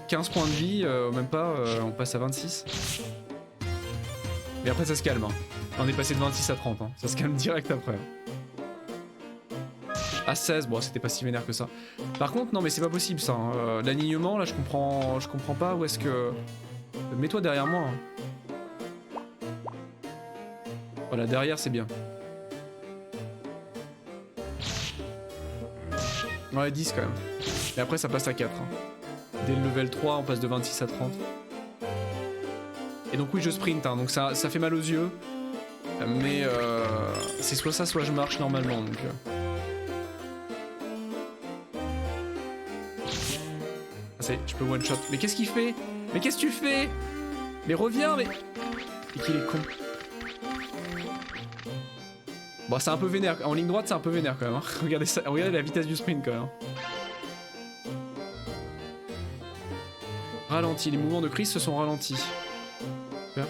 15 points de vie, même pas, on passe à 26. Mais après ça se calme hein. On est passé de 26 à 30 hein. Ça se calme direct après. À 16, bon c'était pas si vénère que ça. Par contre non mais c'est pas possible ça, hein. L'alignement là je comprends pas où est-ce que... Mets-toi derrière moi. Hein. Voilà derrière c'est bien. Ouais 10 quand même. Et après ça passe à 4. Hein. Dès le level 3 on passe de 26 à 30. Et donc oui je sprint hein, donc ça fait mal aux yeux. Mais c'est soit ça soit je marche normalement donc... Je peux one shot. Mais qu'est-ce qu'il fait? Mais qu'est-ce que tu fais? Mais reviens, mais... Et qu'il est con. Bon, c'est un peu vénère. En ligne droite, c'est un peu vénère quand même. Hein. Regardez ça. Regardez la vitesse du sprint quand même. Ralenti. Les mouvements de Chris se sont ralentis. Super.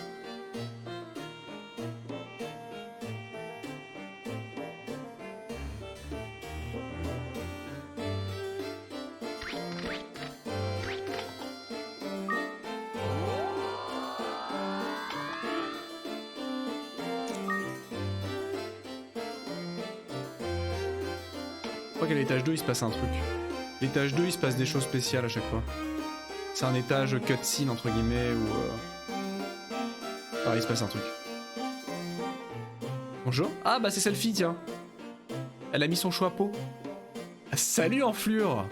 Je crois qu'à l'étage 2 il se passe un truc. L'étage 2 il se passe des choses spéciales à chaque fois. C'est un étage cutscene entre guillemets où pareil il se passe un truc. Bonjour. Ah bah c'est celle-ci tiens. Elle a mis son chapeau. Salut enflure.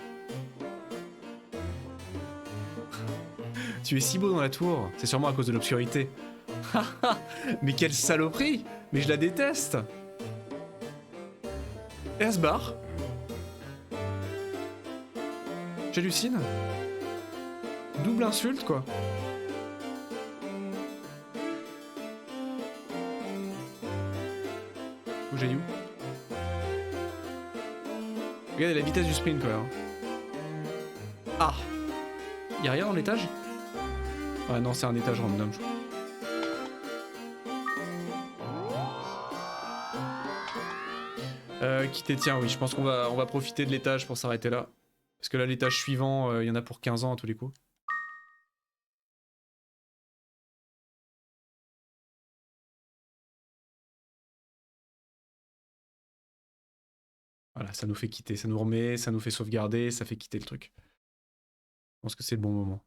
Tu es si beau dans la tour. C'est sûrement à cause de l'obscurité. Mais quelle saloperie. Mais je la déteste. Et elle se barre. J'hallucine. Double insulte quoi. Où j'ai eu? Regardez la vitesse du sprint quoi. Hein. Ah. Y'a rien dans l'étage? Ah non, c'est un étage random, je crois. Quitter, tiens, oui, je pense qu'on va profiter de l'étage pour s'arrêter là. Parce que là, l'étage suivant, il y en a pour 15 ans à tous les coups. Voilà, ça nous fait quitter, ça nous remet, ça nous fait sauvegarder, ça fait quitter le truc. Je pense que c'est le bon moment.